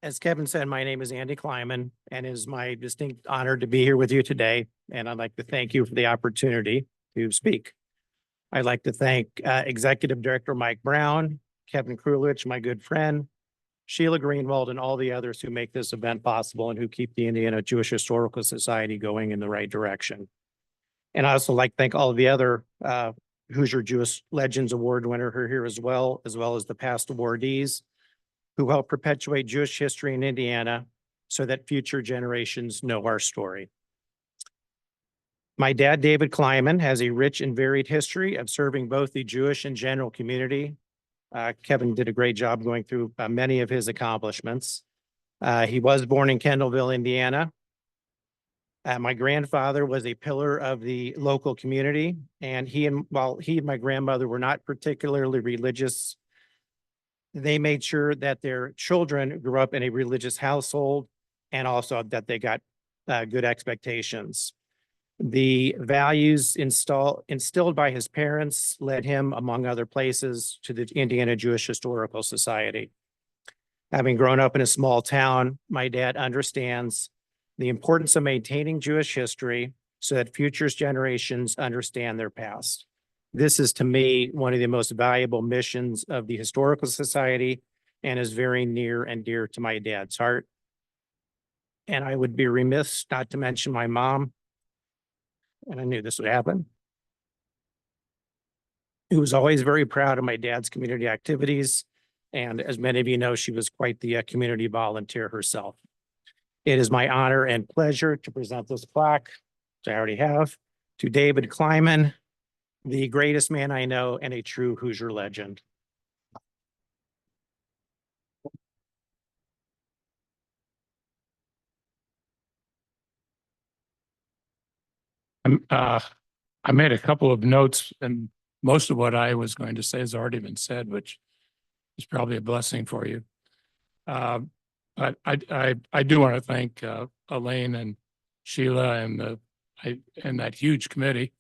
As Kevin said, my name is Andy Kleiman, and it is my distinct honor to be here with you today. And I'd like to thank you for the opportunity to speak. I'd like to thank Executive Director Mike Brown, Kevin Krulich, my good friend, Sheila Greenwald, and all the others who make this event possible and who keep the Indiana Jewish Historical Society going in the right direction. And I also like to thank all of the other Hoosier Jewish Legends Award winner who are here as well as the past awardees who help perpetuate Jewish history in Indiana so that future generations know our story. My dad, David Kleiman, has a rich and varied history of serving both the Jewish and general community. Kevin did a great job going through many of his accomplishments. He was born in Kendallville, Indiana. My grandfather was a pillar of the local community, and while he and my grandmother were not particularly religious, they made sure that their children grew up in a religious household and also that they got good expectations. The values instilled by his parents led him, among other places, to the Indiana Jewish Historical Society. Having grown up in a small town, my dad understands the importance of maintaining Jewish history so that future generations understand their past. This is, to me, one of the most valuable missions of the Historical Society and is very near and dear to my dad's heart. And I would be remiss not to mention my mom, and I knew this would happen, who was always very proud of my dad's community activities. And as many of you know, she was quite the community volunteer herself. It is my honor and pleasure to present this plaque, which I already have, to David Kleiman, the greatest man I know and a true Hoosier legend. I made a couple of notes, and most of what I was going to say has already been said, which is probably a blessing for you. But I do want to thank Elaine and Sheila and that huge committee.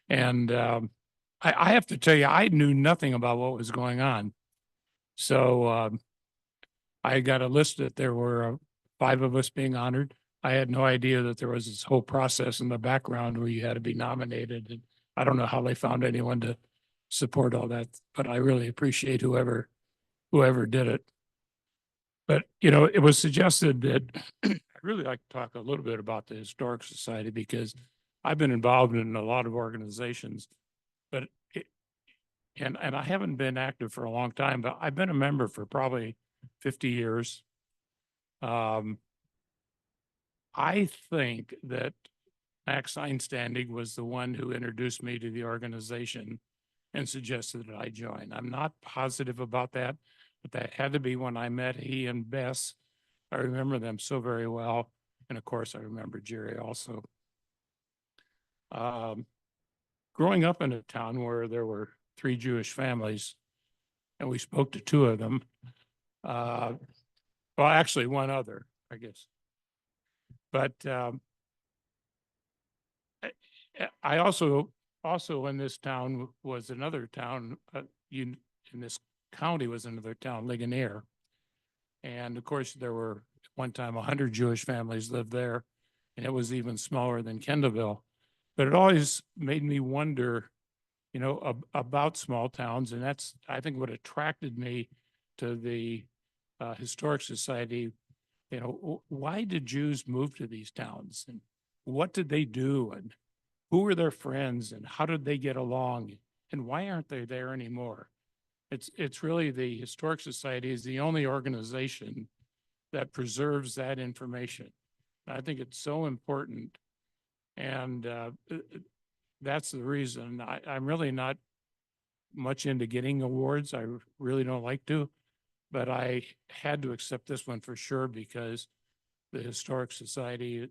And I have to tell you, I knew nothing about what was going on. So I got a list that there were 5 of us being honored. I had no idea that there was this whole process in the background where you had to be nominated. And I don't know how they found anyone to support all that, but I really appreciate whoever did it. But, you know, it was suggested that I'd really like to talk a little bit about the Historic Society because I've been involved in a lot of organizations, but and I haven't been active for a long time, but I've been a member for probably 50 years. I think that Max Einstanding was the one who introduced me to the organization and suggested that I join. I'm not positive about that, but that had to be when I met he and Bess. I remember them so very well. And of course, I remember Jerry also. Growing up in a town where there were 3 Jewish families, and we spoke to 2 of them. Well, actually, 1 other, I guess. But I also in this town was another town, in this county was another town, Ligonier. And of course, there were at one time 100 Jewish families lived there, and it was even smaller than Kendallville. But it always made me wonder, you know, about small towns. And that's, I think, what attracted me to the Historic Society. You know, why did Jews move to these towns, and what did they do, and who were their friends, and how did they get along, and why aren't they there anymore? It's really the Historic Society is the only organization that preserves that information. I think it's so important, and that's the reason I'm really not much into getting awards. I really don't like to. But I had to accept this one for sure because the Historic Society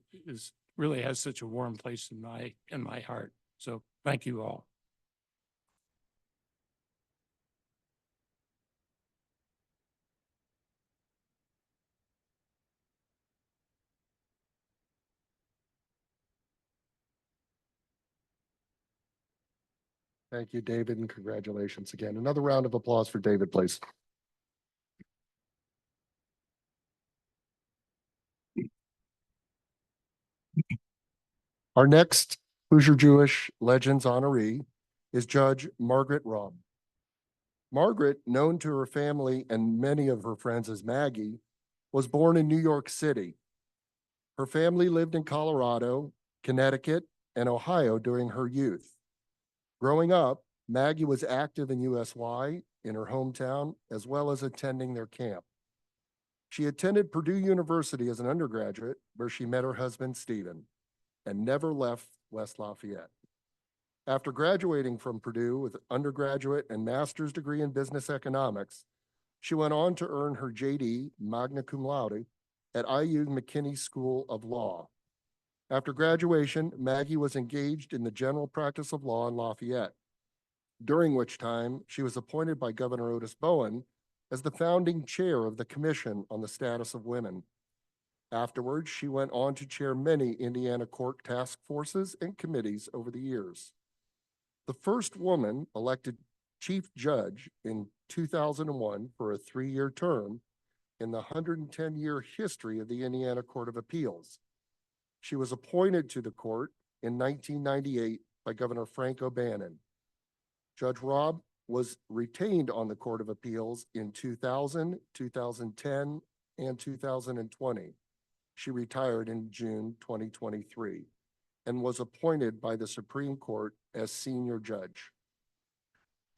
really has such a warm place in my heart. So thank you all. Thank you, David, and congratulations again. Another round of applause for David, please. Our next Hoosier Jewish Legends honoree is Judge Margaret Robb. Margaret, known to her family and many of her friends as Maggie, was born in New York City. Her family lived in Colorado, Connecticut, and Ohio during her youth. Growing up, Maggie was active in USY in her hometown, as well as attending their camp. She attended Purdue University as an undergraduate, where she met her husband, Stephen, and never left West Lafayette. After graduating from Purdue with an undergraduate and master's degree in business economics, she went on to earn her JD, magna cum laude, at IU McKinney School of Law. After graduation, Maggie was engaged in the general practice of law in Lafayette, during which time she was appointed by Governor Otis Bowen as the founding chair of the Commission on the Status of Women. Afterwards, she went on to chair many Indiana court task forces and committees over the years. The first woman elected chief judge in 2001 for a 3-year term in the 110-year history of the Indiana Court of Appeals. She was appointed to the court in 1998 by Governor Frank O'Bannon. Judge Robb was retained on the Court of Appeals in 2000, 2010, and 2020. She retired in June 2023 and was appointed by the Supreme Court as senior judge.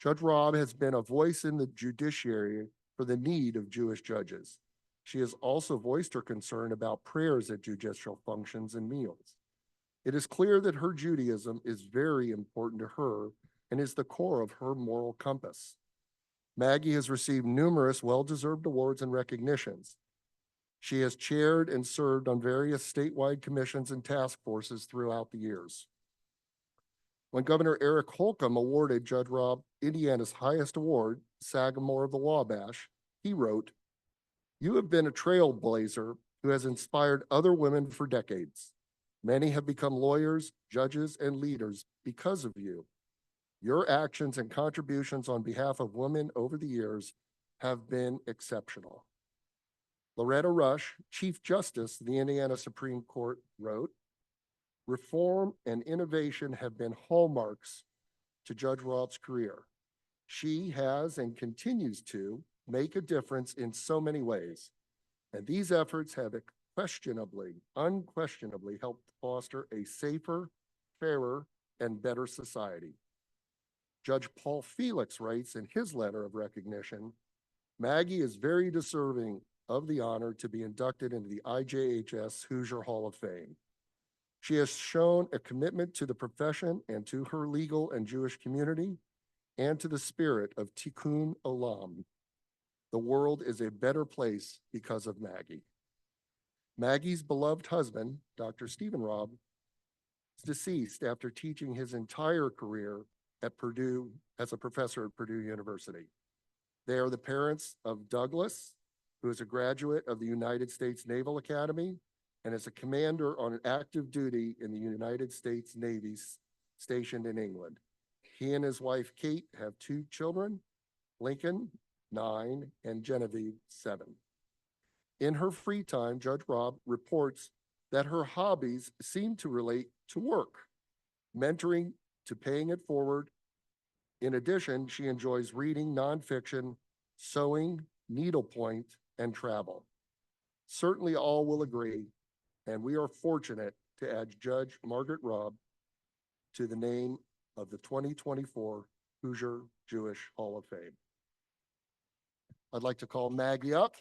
Judge Robb has been a voice in the judiciary for the need of Jewish judges. She has also voiced her concern about prayers at judicial functions and meals. It is clear that her Judaism is very important to her and is the core of her moral compass. Maggie has received numerous well-deserved awards and recognitions. She has chaired and served on various statewide commissions and task forces throughout the years. When Governor Eric Holcomb awarded Judge Robb Indiana's highest award, Sagamore of the Wabash, he wrote, "You have been a trailblazer who has inspired other women for decades. Many have become lawyers, judges, and leaders because of you. Your actions and contributions on behalf of women over the years have been exceptional." Loretta Rush, Chief Justice of the Indiana Supreme Court, wrote, "Reform and innovation have been hallmarks to Judge Robb's career. She has and continues to make a difference in so many ways, and these efforts have unquestionably helped foster a safer, fairer, and better society." Judge Paul Felix writes in his letter of recognition, "Maggie is very deserving of the honor to be inducted into the IJHS Hoosier Hall of Fame. She has shown a commitment to the profession and to her legal and Jewish community and to the spirit of Tikkun Olam. The world is a better place because of Maggie." Maggie's beloved husband, Dr. Stephen Robb, is deceased after teaching his entire career at Purdue as a professor at Purdue University. They are the parents of Douglas, who is a graduate of the United States Naval Academy and is a commander on active duty in the United States Navy stationed in England. He and his wife, Kate, have 2 children, Lincoln, 9, and Genevieve, 7. In her free time, Judge Robb reports that her hobbies seem to relate to work, mentoring to paying it forward. In addition, she enjoys reading nonfiction, sewing, needlepoint, and travel. Certainly all will agree, and we are fortunate to add Judge Margaret Robb to the name of the 2024 Hoosier Jewish Hall of Fame. I'd like to call Maggie up.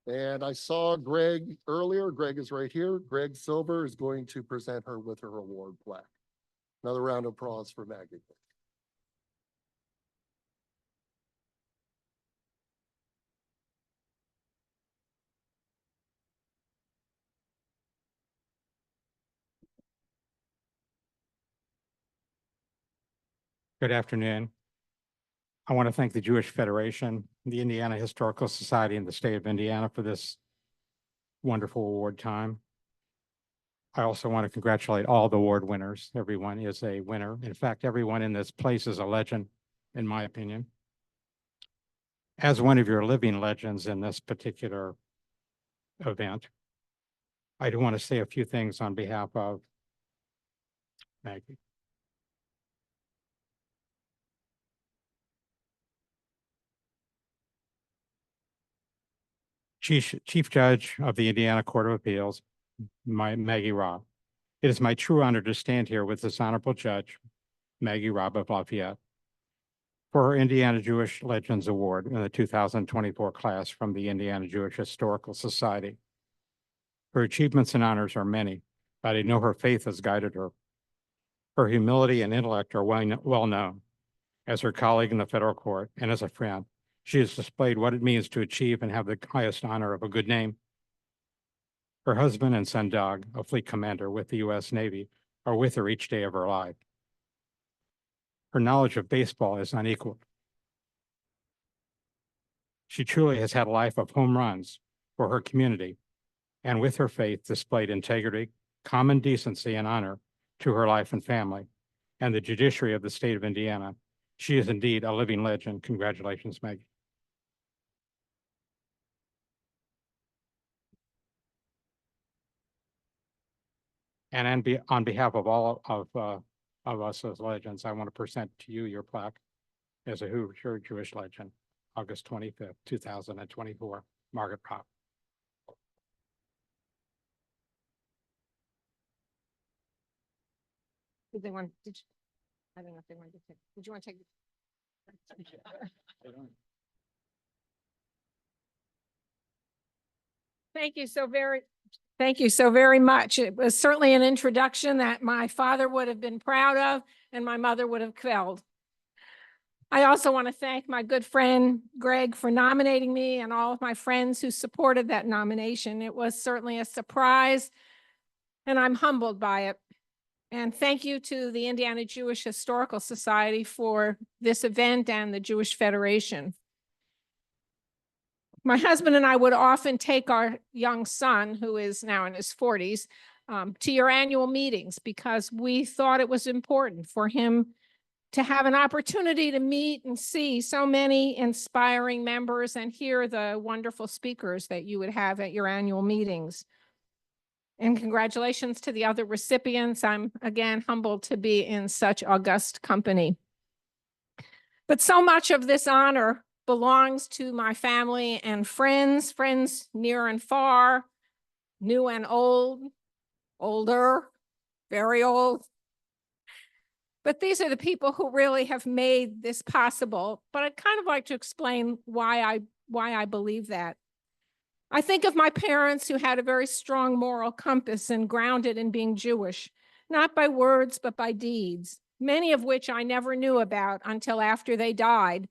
And I saw Greg earlier. Greg is right here. Greg Silver is going to present her with her award plaque. Another round of applause for Maggie. Good afternoon. I want to thank the Jewish Federation, the Indiana Historical Society, and the state of Indiana for this wonderful award time. I also want to congratulate all the award winners. Everyone is a winner. In fact, everyone in this place is a legend, in my opinion. As one of your living legends in this particular event, I do want to say a few things on behalf of Maggie. Chief Judge of the Indiana Court of Appeals, Maggie Robb. It is my true honor to stand here with this honorable judge, Maggie Robb of Lafayette, for her Indiana Jewish Legends Award in the 2024 class from the Indiana Jewish Historical Society. Her achievements and honors are many, but I know her faith has guided her. Her humility and intellect are well known. As her colleague in the federal court and as a friend, she has displayed what it means to achieve and have the highest honor of a good name. Her husband and son, Doug, a fleet commander with the U.S. Navy, are with her each day of her life. Her knowledge of baseball is unequaled. She truly has had a life of home runs for her community, and with her faith displayed integrity, common decency, and honor to her life and family, and the judiciary of the state of Indiana. She is indeed a living legend. Congratulations, Maggie. And on behalf of all of us as legends, I want to present to you your plaque as a Hoosier Jewish legend, August 25th, 2024, Margaret Robb. Did they want, I don't know if they wanted to take, did you want to take? Thank you so very much. It was certainly an introduction that my father would have been proud of and my mother would have quelled. I also want to thank my good friend Greg for nominating me and all of my friends who supported that nomination. It was certainly a surprise and I'm humbled by it. And thank you to the Indiana Jewish Historical Society for this event and the Jewish Federation. My husband and I would often take our young son, who is now in his 40s, to your annual meetings because we thought it was important for him to have an opportunity to meet and see so many inspiring members and hear the wonderful speakers that you would have at your annual meetings. And congratulations to the other recipients. I'm again humbled to be in such august company. But so much of this honor belongs to my family and friends near and far, new and old, older, very old. But these are the people who really have made this possible. But I'd kind of like to explain why I believe that. I think of my parents who had a very strong moral compass and grounded in being Jewish, not by words, but by deeds, many of which I never knew about until after they died.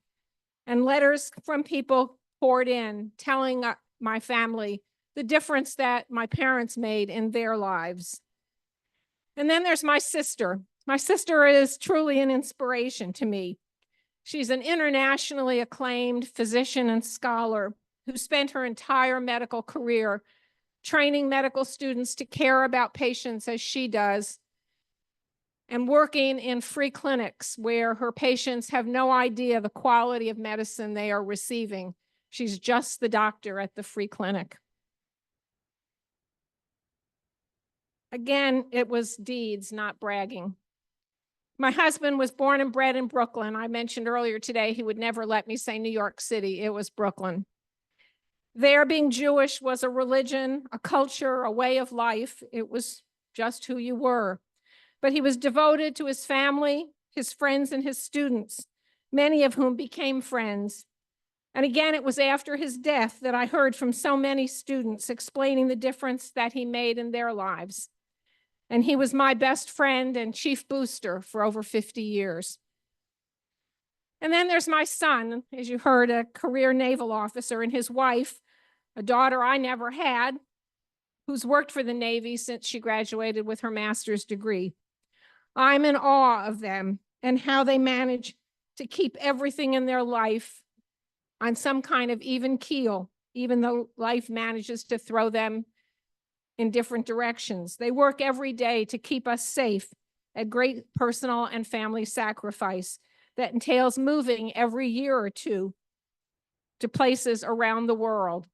And letters from people poured in telling my family the difference that my parents made in their lives. And then there's my sister. My sister is truly an inspiration to me. She's an internationally acclaimed physician and scholar who spent her entire medical career training medical students to care about patients as she does, and working in free clinics where her patients have no idea the quality of medicine they are receiving. She's just the doctor at the free clinic. Again, it was deeds, not bragging. My husband was born and bred in Brooklyn. I mentioned earlier today he would never let me say New York City. It was Brooklyn. There, being Jewish was a religion, a culture, a way of life. It was just who you were. But he was devoted to his family, his friends, and his students, many of whom became friends. And again, it was after his death that I heard from so many students explaining the difference that he made in their lives. And he was my best friend and chief booster for over 50 years. And then there's my son, as you heard, a career naval officer, and his wife, a daughter I never had, who's worked for the Navy since she graduated with her master's degree. I'm in awe of them and how they manage to keep everything in their life on some kind of even keel, even though life manages to throw them in different directions. They work every day to keep us safe at great personal and family sacrifice that entails moving every year or two to places around the world.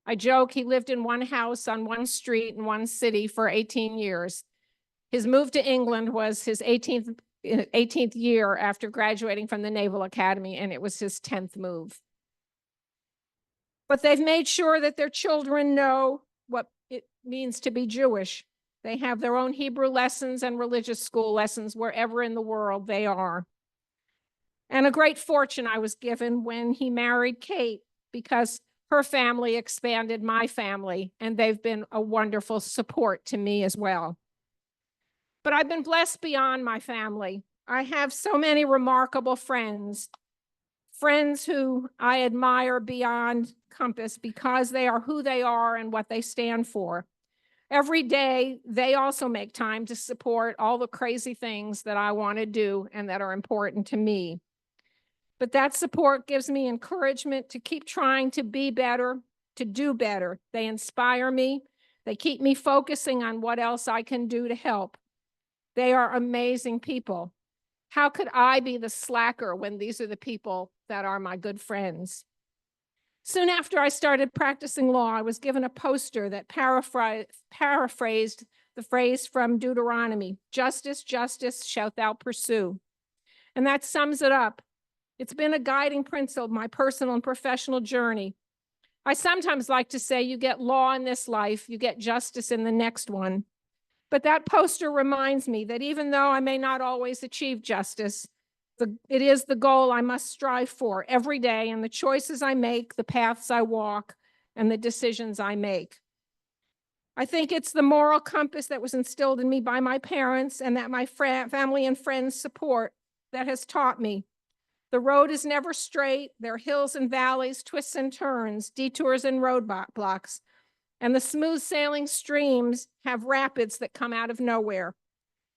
I joke he lived in one house on one street in one city for 18 years. His move to England was his 18th year after graduating from the Naval Academy, and it was his 10th move. But they've made sure that their children know what it means to be Jewish. They have their own Hebrew lessons and religious school lessons wherever in the world they are. And a great fortune I was given when he married Kate, because her family expanded my family, and they've been a wonderful support to me as well. But I've been blessed beyond my family. I have so many remarkable friends who I admire beyond compass because they are who they are and what they stand for. Every day, they also make time to support all the crazy things that I want to do and that are important to me. But that support gives me encouragement to keep trying to be better, to do better. They inspire me. They keep me focusing on what else I can do to help. They are amazing people. How could I be the slacker when these are the people that are my good friends? Soon after I started practicing law, I was given a poster that paraphrased the phrase from Deuteronomy, "Justice, justice shalt thou pursue." And that sums it up. It's been a guiding principle of my personal and professional journey. I sometimes like to say you get law in this life, you get justice in the next one. But that poster reminds me that even though I may not always achieve justice, it is the goal I must strive for every day, and the choices I make, the paths I walk, and the decisions I make. I think it's the moral compass that was instilled in me by my parents and that my family and friends support that has taught me. The road is never straight. There are hills and valleys, twists and turns, detours and roadblocks. and the smooth sailing streams have rapids that come out of nowhere.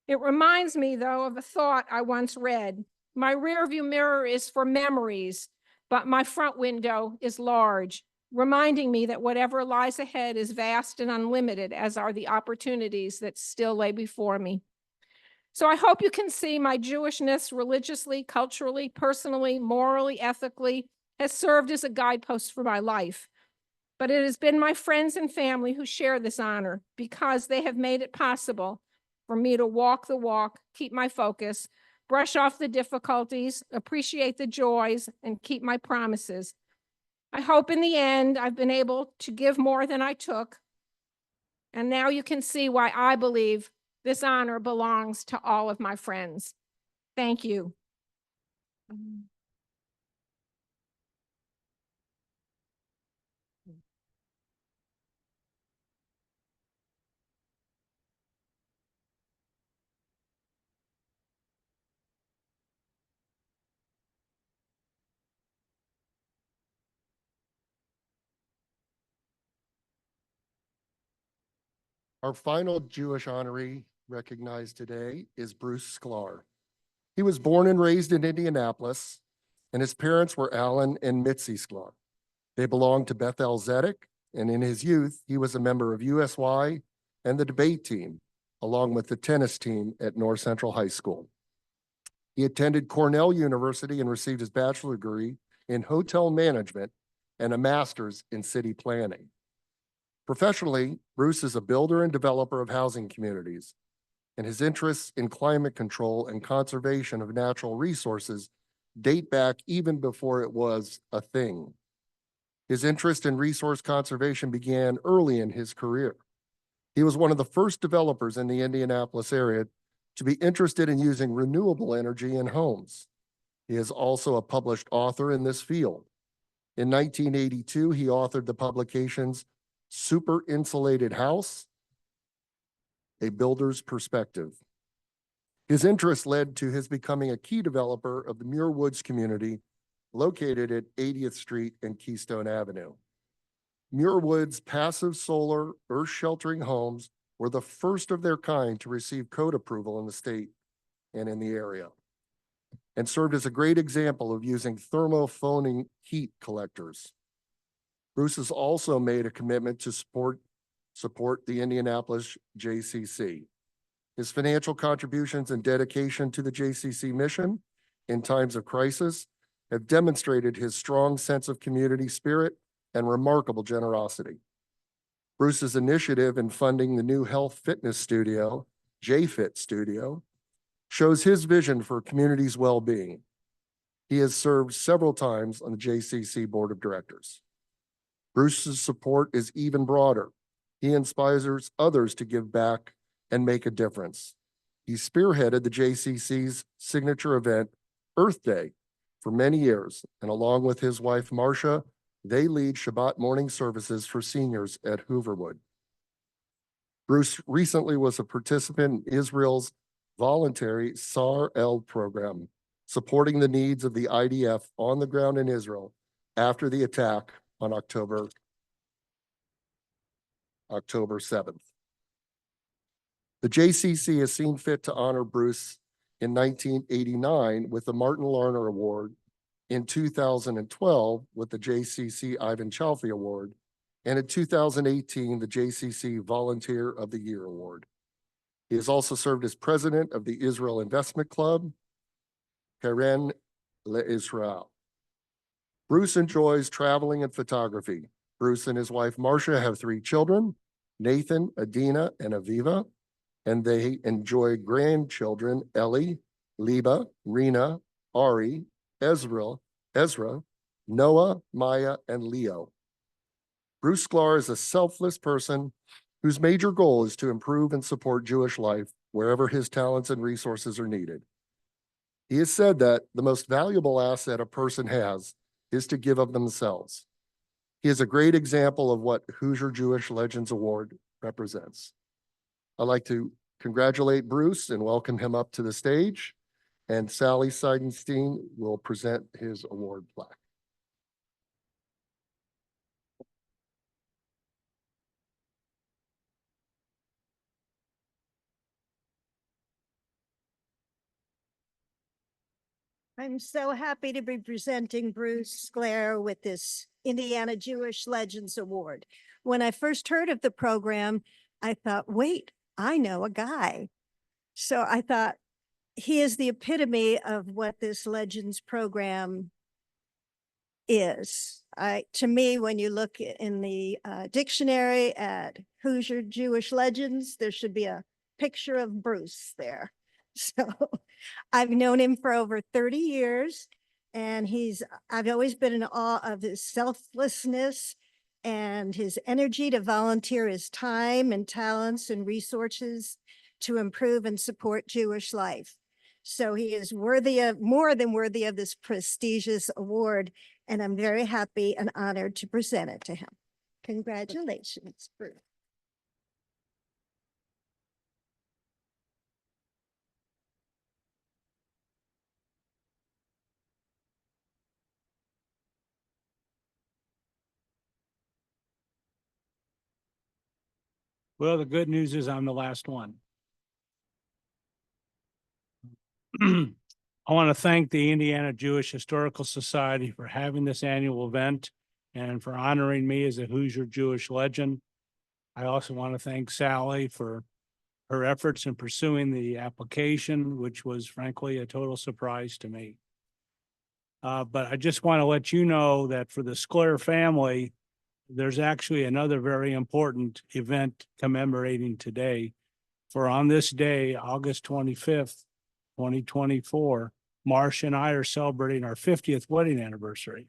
It reminds me, though, of a thought I once read. My rearview mirror is for memories, but my front window is large, reminding me that whatever lies ahead is vast and unlimited, as are the opportunities that still lay before me. So I hope you can see my Jewishness religiously, culturally, personally, morally, ethically has served as a guidepost for my life. But it has been my friends and family who share this honor because they have made it possible for me to walk the walk, keep my focus, brush off the difficulties, appreciate the joys, and keep my promises. I hope in the end I've been able to give more than I took. And now you can see why I believe this honor belongs to all of my friends. Thank you. Our final Jewish honoree recognized today is Bruce Sklar. He was born and raised in Indianapolis, and his parents were Alan and Mitzi Sklar. They belonged to Beth El Zedek, and in his youth, he was a member of USY and the debate team, along with the tennis team at North Central High School. He attended Cornell University and received his bachelor's degree in hotel management and a master's in city planning. Professionally, Bruce is a builder and developer of housing communities, and his interests in climate control and conservation of natural resources date back even before it was a thing. His interest in resource conservation began early in his career. He was one of the first developers in the Indianapolis area to be interested in using renewable energy in homes. He is also a published author in this field. In 1982, he authored the publications Super Insulated House, A Builder's Perspective. His interest led to his becoming a key developer of the Muir Woods community located at 80th Street and Keystone Avenue. Muir Woods' passive solar earth sheltering homes were the first of their kind to receive code approval in the state and in the area, and served as a great example of using thermophoning heat collectors. Bruce has also made a commitment to support the Indianapolis JCC. His financial contributions and dedication to the JCC mission in times of crisis have demonstrated his strong sense of community spirit and remarkable generosity. Bruce's initiative in funding the new health fitness studio, JFit Studio, shows his vision for community's well-being. He has served several times on the JCC Board of Directors. Bruce's support is even broader. He inspires others to give back and make a difference. He spearheaded the JCC's signature event, Earth Day, for many years, and along with his wife, Marcia, they lead Shabbat morning services for seniors at Hooverwood. Bruce recently was a participant in Israel's voluntary SAR El program, supporting the needs of the IDF on the ground in Israel after the attack on October 7th. The JCC has seen fit to honor Bruce in 1989 with the Martin Larner Award, in 2012 with the JCC Ivan Chalfie Award, and in 2018, the JCC Volunteer of the Year Award. He has also served as president of the Israel Investment Club, Keren LeIsrael. Bruce enjoys traveling and photography. Bruce and his wife, Marcia, have 3 children, Nathan, Adina, and Aviva, and they enjoy grandchildren, Ellie, Liba, Rena, Ari, Ezra, Noah, Maya, and Leo. Bruce Sklar is a selfless person whose major goal is to improve and support Jewish life wherever his talents and resources are needed. He has said that the most valuable asset a person has is to give of themselves. He is a great example of what Hoosier Jewish Legends Award represents. I'd like to congratulate Bruce and welcome him up to the stage. And Sally Seidenstein will present his award plaque. I'm so happy to be presenting Bruce Sclair with this Indiana Jewish Legends Award. When I first heard of the program, I thought, wait, I know a guy. So I thought he is the epitome of what this Legends program is. To me, when you look in the dictionary at Hoosier Jewish Legends, there should be a picture of Bruce there. So I've known him for over 30 years, and I've always been in awe of his selflessness and his energy to volunteer his time and talents and resources to improve and support Jewish life. So he is more than worthy of this prestigious award, and I'm very happy and honored to present it to him. Congratulations, Bruce. Well, the good news is I'm the last one. I want to thank the Indiana Jewish Historical Society for having this annual event and for honoring me as a Hoosier Jewish legend. I also want to thank Sally for her efforts in pursuing the application, which was frankly a total surprise to me. But I just want to let you know that for the Sclair family, there's actually another very important event commemorating today. For on this day, August 25th, 2024, Marcia and I are celebrating our 50th wedding anniversary.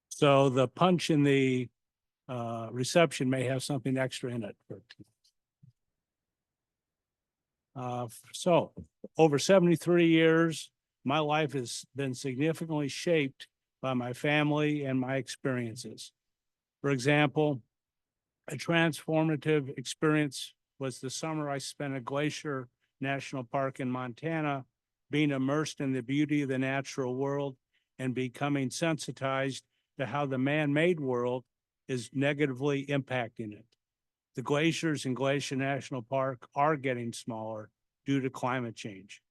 So the punch in the reception may have something extra in it. So over 73 years, my life has been significantly shaped by my family and my experiences. For example, a transformative experience was the summer I spent at Glacier National Park in Montana, being immersed in the beauty of the natural world and becoming sensitized to how the man-made world is negatively impacting it. The glaciers in Glacier National Park are getting smaller due to climate change.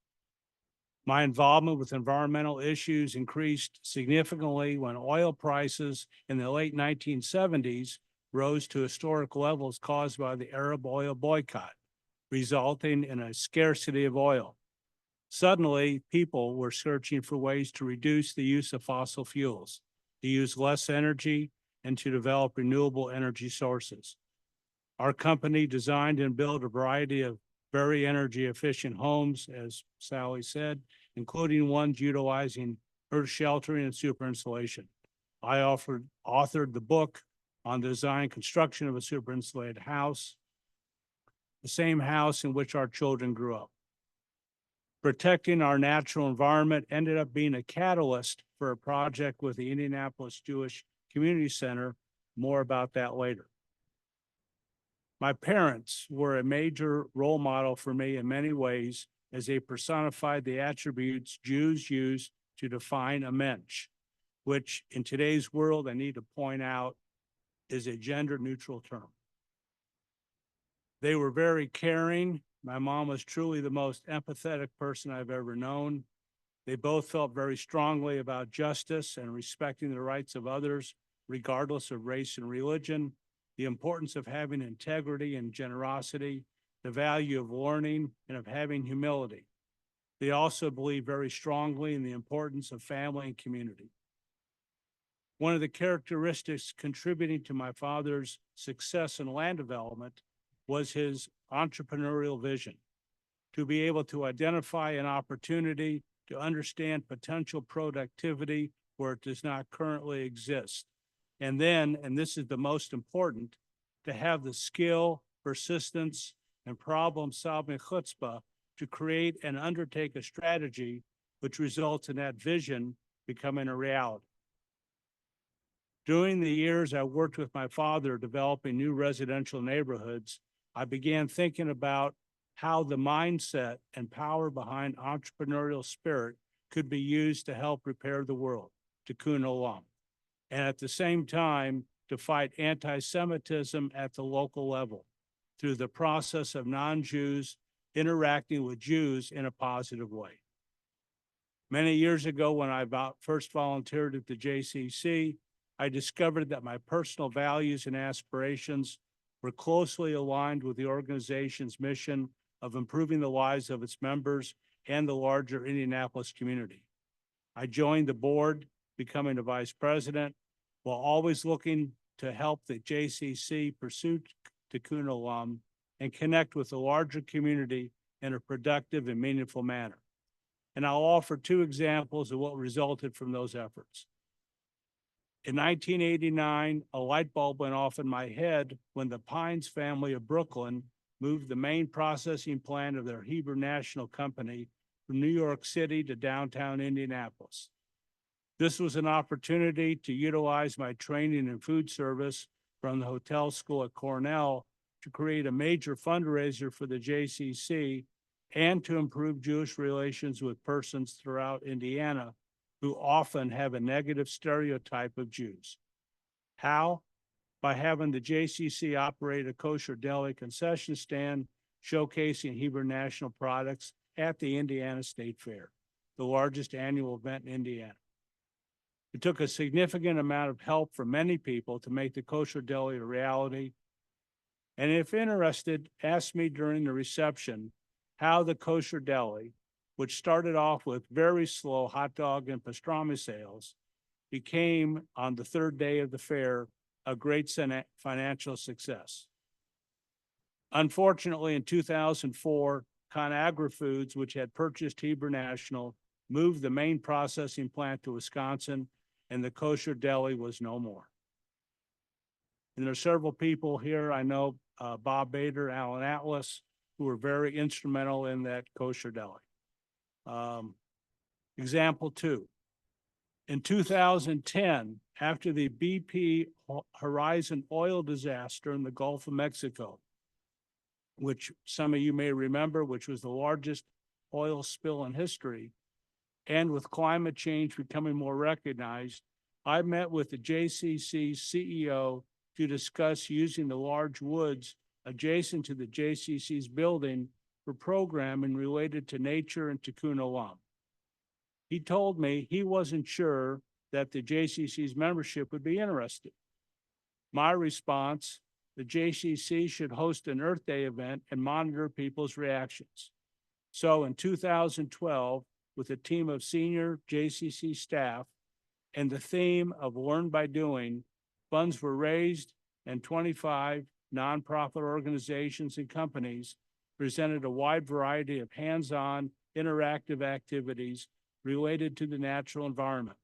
My involvement with environmental issues increased significantly when oil prices in the late 1970s rose to historic levels caused by the Arab oil boycott, resulting in a scarcity of oil. Suddenly, people were searching for ways to reduce the use of fossil fuels, to use less energy, and to develop renewable energy sources. Our company designed and built a variety of very energy efficient homes, as Sally said, including ones utilizing earth sheltering and super insulation. I authored the book on the design and construction of a super insulated house, the same house in which our children grew up. Protecting our natural environment ended up being a catalyst for a project with the Indianapolis Jewish Community Center. More about that later. My parents were a major role model for me in many ways, as they personified the attributes Jews use to define a mensch, which in today's world, I need to point out, is a gender neutral term. They were very caring. My mom was truly the most empathetic person I've ever known. They both felt very strongly about justice and respecting the rights of others, regardless of race and religion, the importance of having integrity and generosity, the value of learning and of having humility. They also believe very strongly in the importance of family and community. One of the characteristics contributing to my father's success in land development was his entrepreneurial vision, to be able to identify an opportunity to understand potential productivity where it does not currently exist. And then, and this is the most important, to have the skill, persistence, and problem-solving chutzpah to create and undertake a strategy which results in that vision becoming a reality. During the years I worked with my father developing new residential neighborhoods, I began thinking about how the mindset and power behind entrepreneurial spirit could be used to help repair the world, tikkun olam, and at the same time to fight anti-Semitism at the local level. through the process of non-Jews interacting with Jews in a positive way. Many years ago, when I first volunteered at the JCC, I discovered that my personal values and aspirations were closely aligned with the organization's mission of improving the lives of its members and the larger Indianapolis community. I joined the board, becoming a vice president, while always looking to help the JCC pursue Tikkun Olam and connect with the larger community in a productive and meaningful manner. And I'll offer two examples of what resulted from those efforts. In 1989, a light bulb went off in my head when the Pines family of Brooklyn moved the main processing plant of their Hebrew National Company from New York City to downtown Indianapolis. This was an opportunity to utilize my training in food service from the hotel school at Cornell to create a major fundraiser for the JCC and to improve Jewish relations with persons throughout Indiana who often have a negative stereotype of Jews. How? By having the JCC operate a kosher deli concession stand showcasing Hebrew national products at the Indiana State Fair, the largest annual event in Indiana. It took a significant amount of help from many people to make the kosher deli a reality. And if interested, ask me during the reception how the kosher deli, which started off with very slow hot dog and pastrami sales, became, on the third day of the fair, a great financial success. Unfortunately, in 2004, ConAgra Foods, which had purchased Hebrew National, moved the main processing plant to Wisconsin, and the kosher deli was no more. And there are several people here, I know Bob Bader, Alan Atlas, who were very instrumental in that kosher deli. Example two, in 2010, after the BP Horizon oil disaster in the Gulf of Mexico, which some of you may remember, which was the largest oil spill in history, and with climate change becoming more recognized, I met with the JCC's CEO to discuss using the large woods adjacent to the JCC's building for programming related to nature and Tikkun Olam. He told me he wasn't sure that the JCC's membership would be interested. My response, the JCC should host an Earth Day event and monitor people's reactions. So in 2012, with a team of senior JCC staff and the theme of Learn by Doing, funds were raised and 25 nonprofit organizations and companies presented a wide variety of hands-on interactive activities related to the natural environment.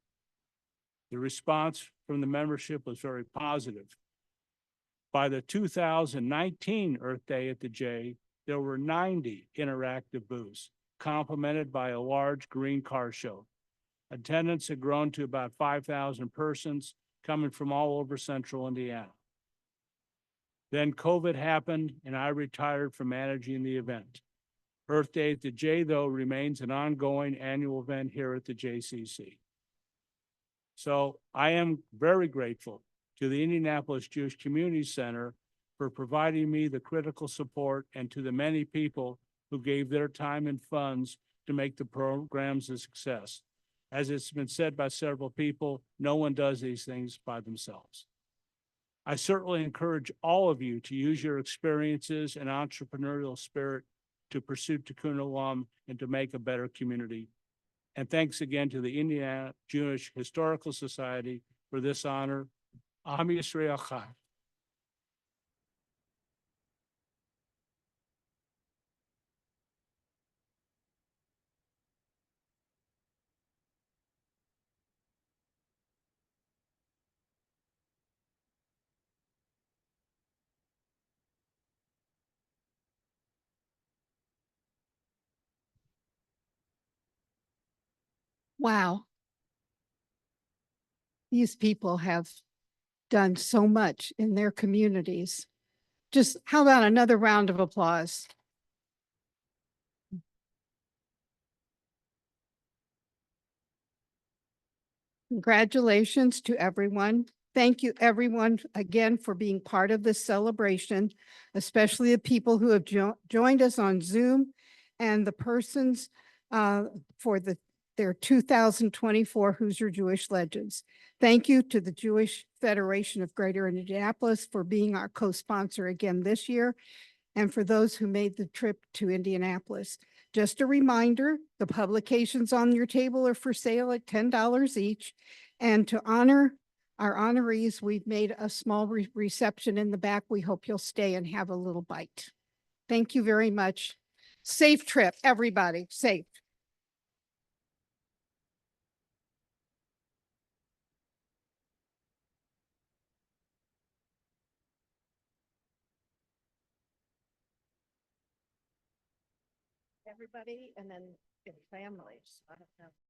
The response from the membership was very positive. By the 2019 Earth Day at the J, there were 90 interactive booths, complemented by a large green car show. Attendance had grown to about 5,000 persons coming from all over central Indiana. Then COVID happened and I retired from managing the event. Earth Day at the J, though, remains an ongoing annual event here at the JCC. So I am very grateful to the Indianapolis Jewish Community Center for providing me the critical support and to the many people who gave their time and funds to make the programs a success. As it's been said by several people, no one does these things by themselves. I certainly encourage all of you to use your experiences and entrepreneurial spirit to pursue Tikkun Olam and to make a better community. And thanks again to the Indiana Jewish Historical Society for this honor. Am Yisrael Chai. Wow. These people have done so much in their communities. Just how about another round of applause? Congratulations to everyone Thank you, everyone, again for being part of this celebration, especially the people who have joined us on Zoom and the persons for their 2024 Hoosier Jewish Legends. Thank you to the Jewish Federation of Greater Indianapolis for being our co-sponsor again this year, and for those who made the trip to Indianapolis. Just a reminder, the publications on your table are for sale at $10 each. And to honor our honorees, we've made a small reception in the back. We hope you'll stay and have a little bite. Thank you very much. Safe trip, everybody, safe. Everybody, and then families. I don't know.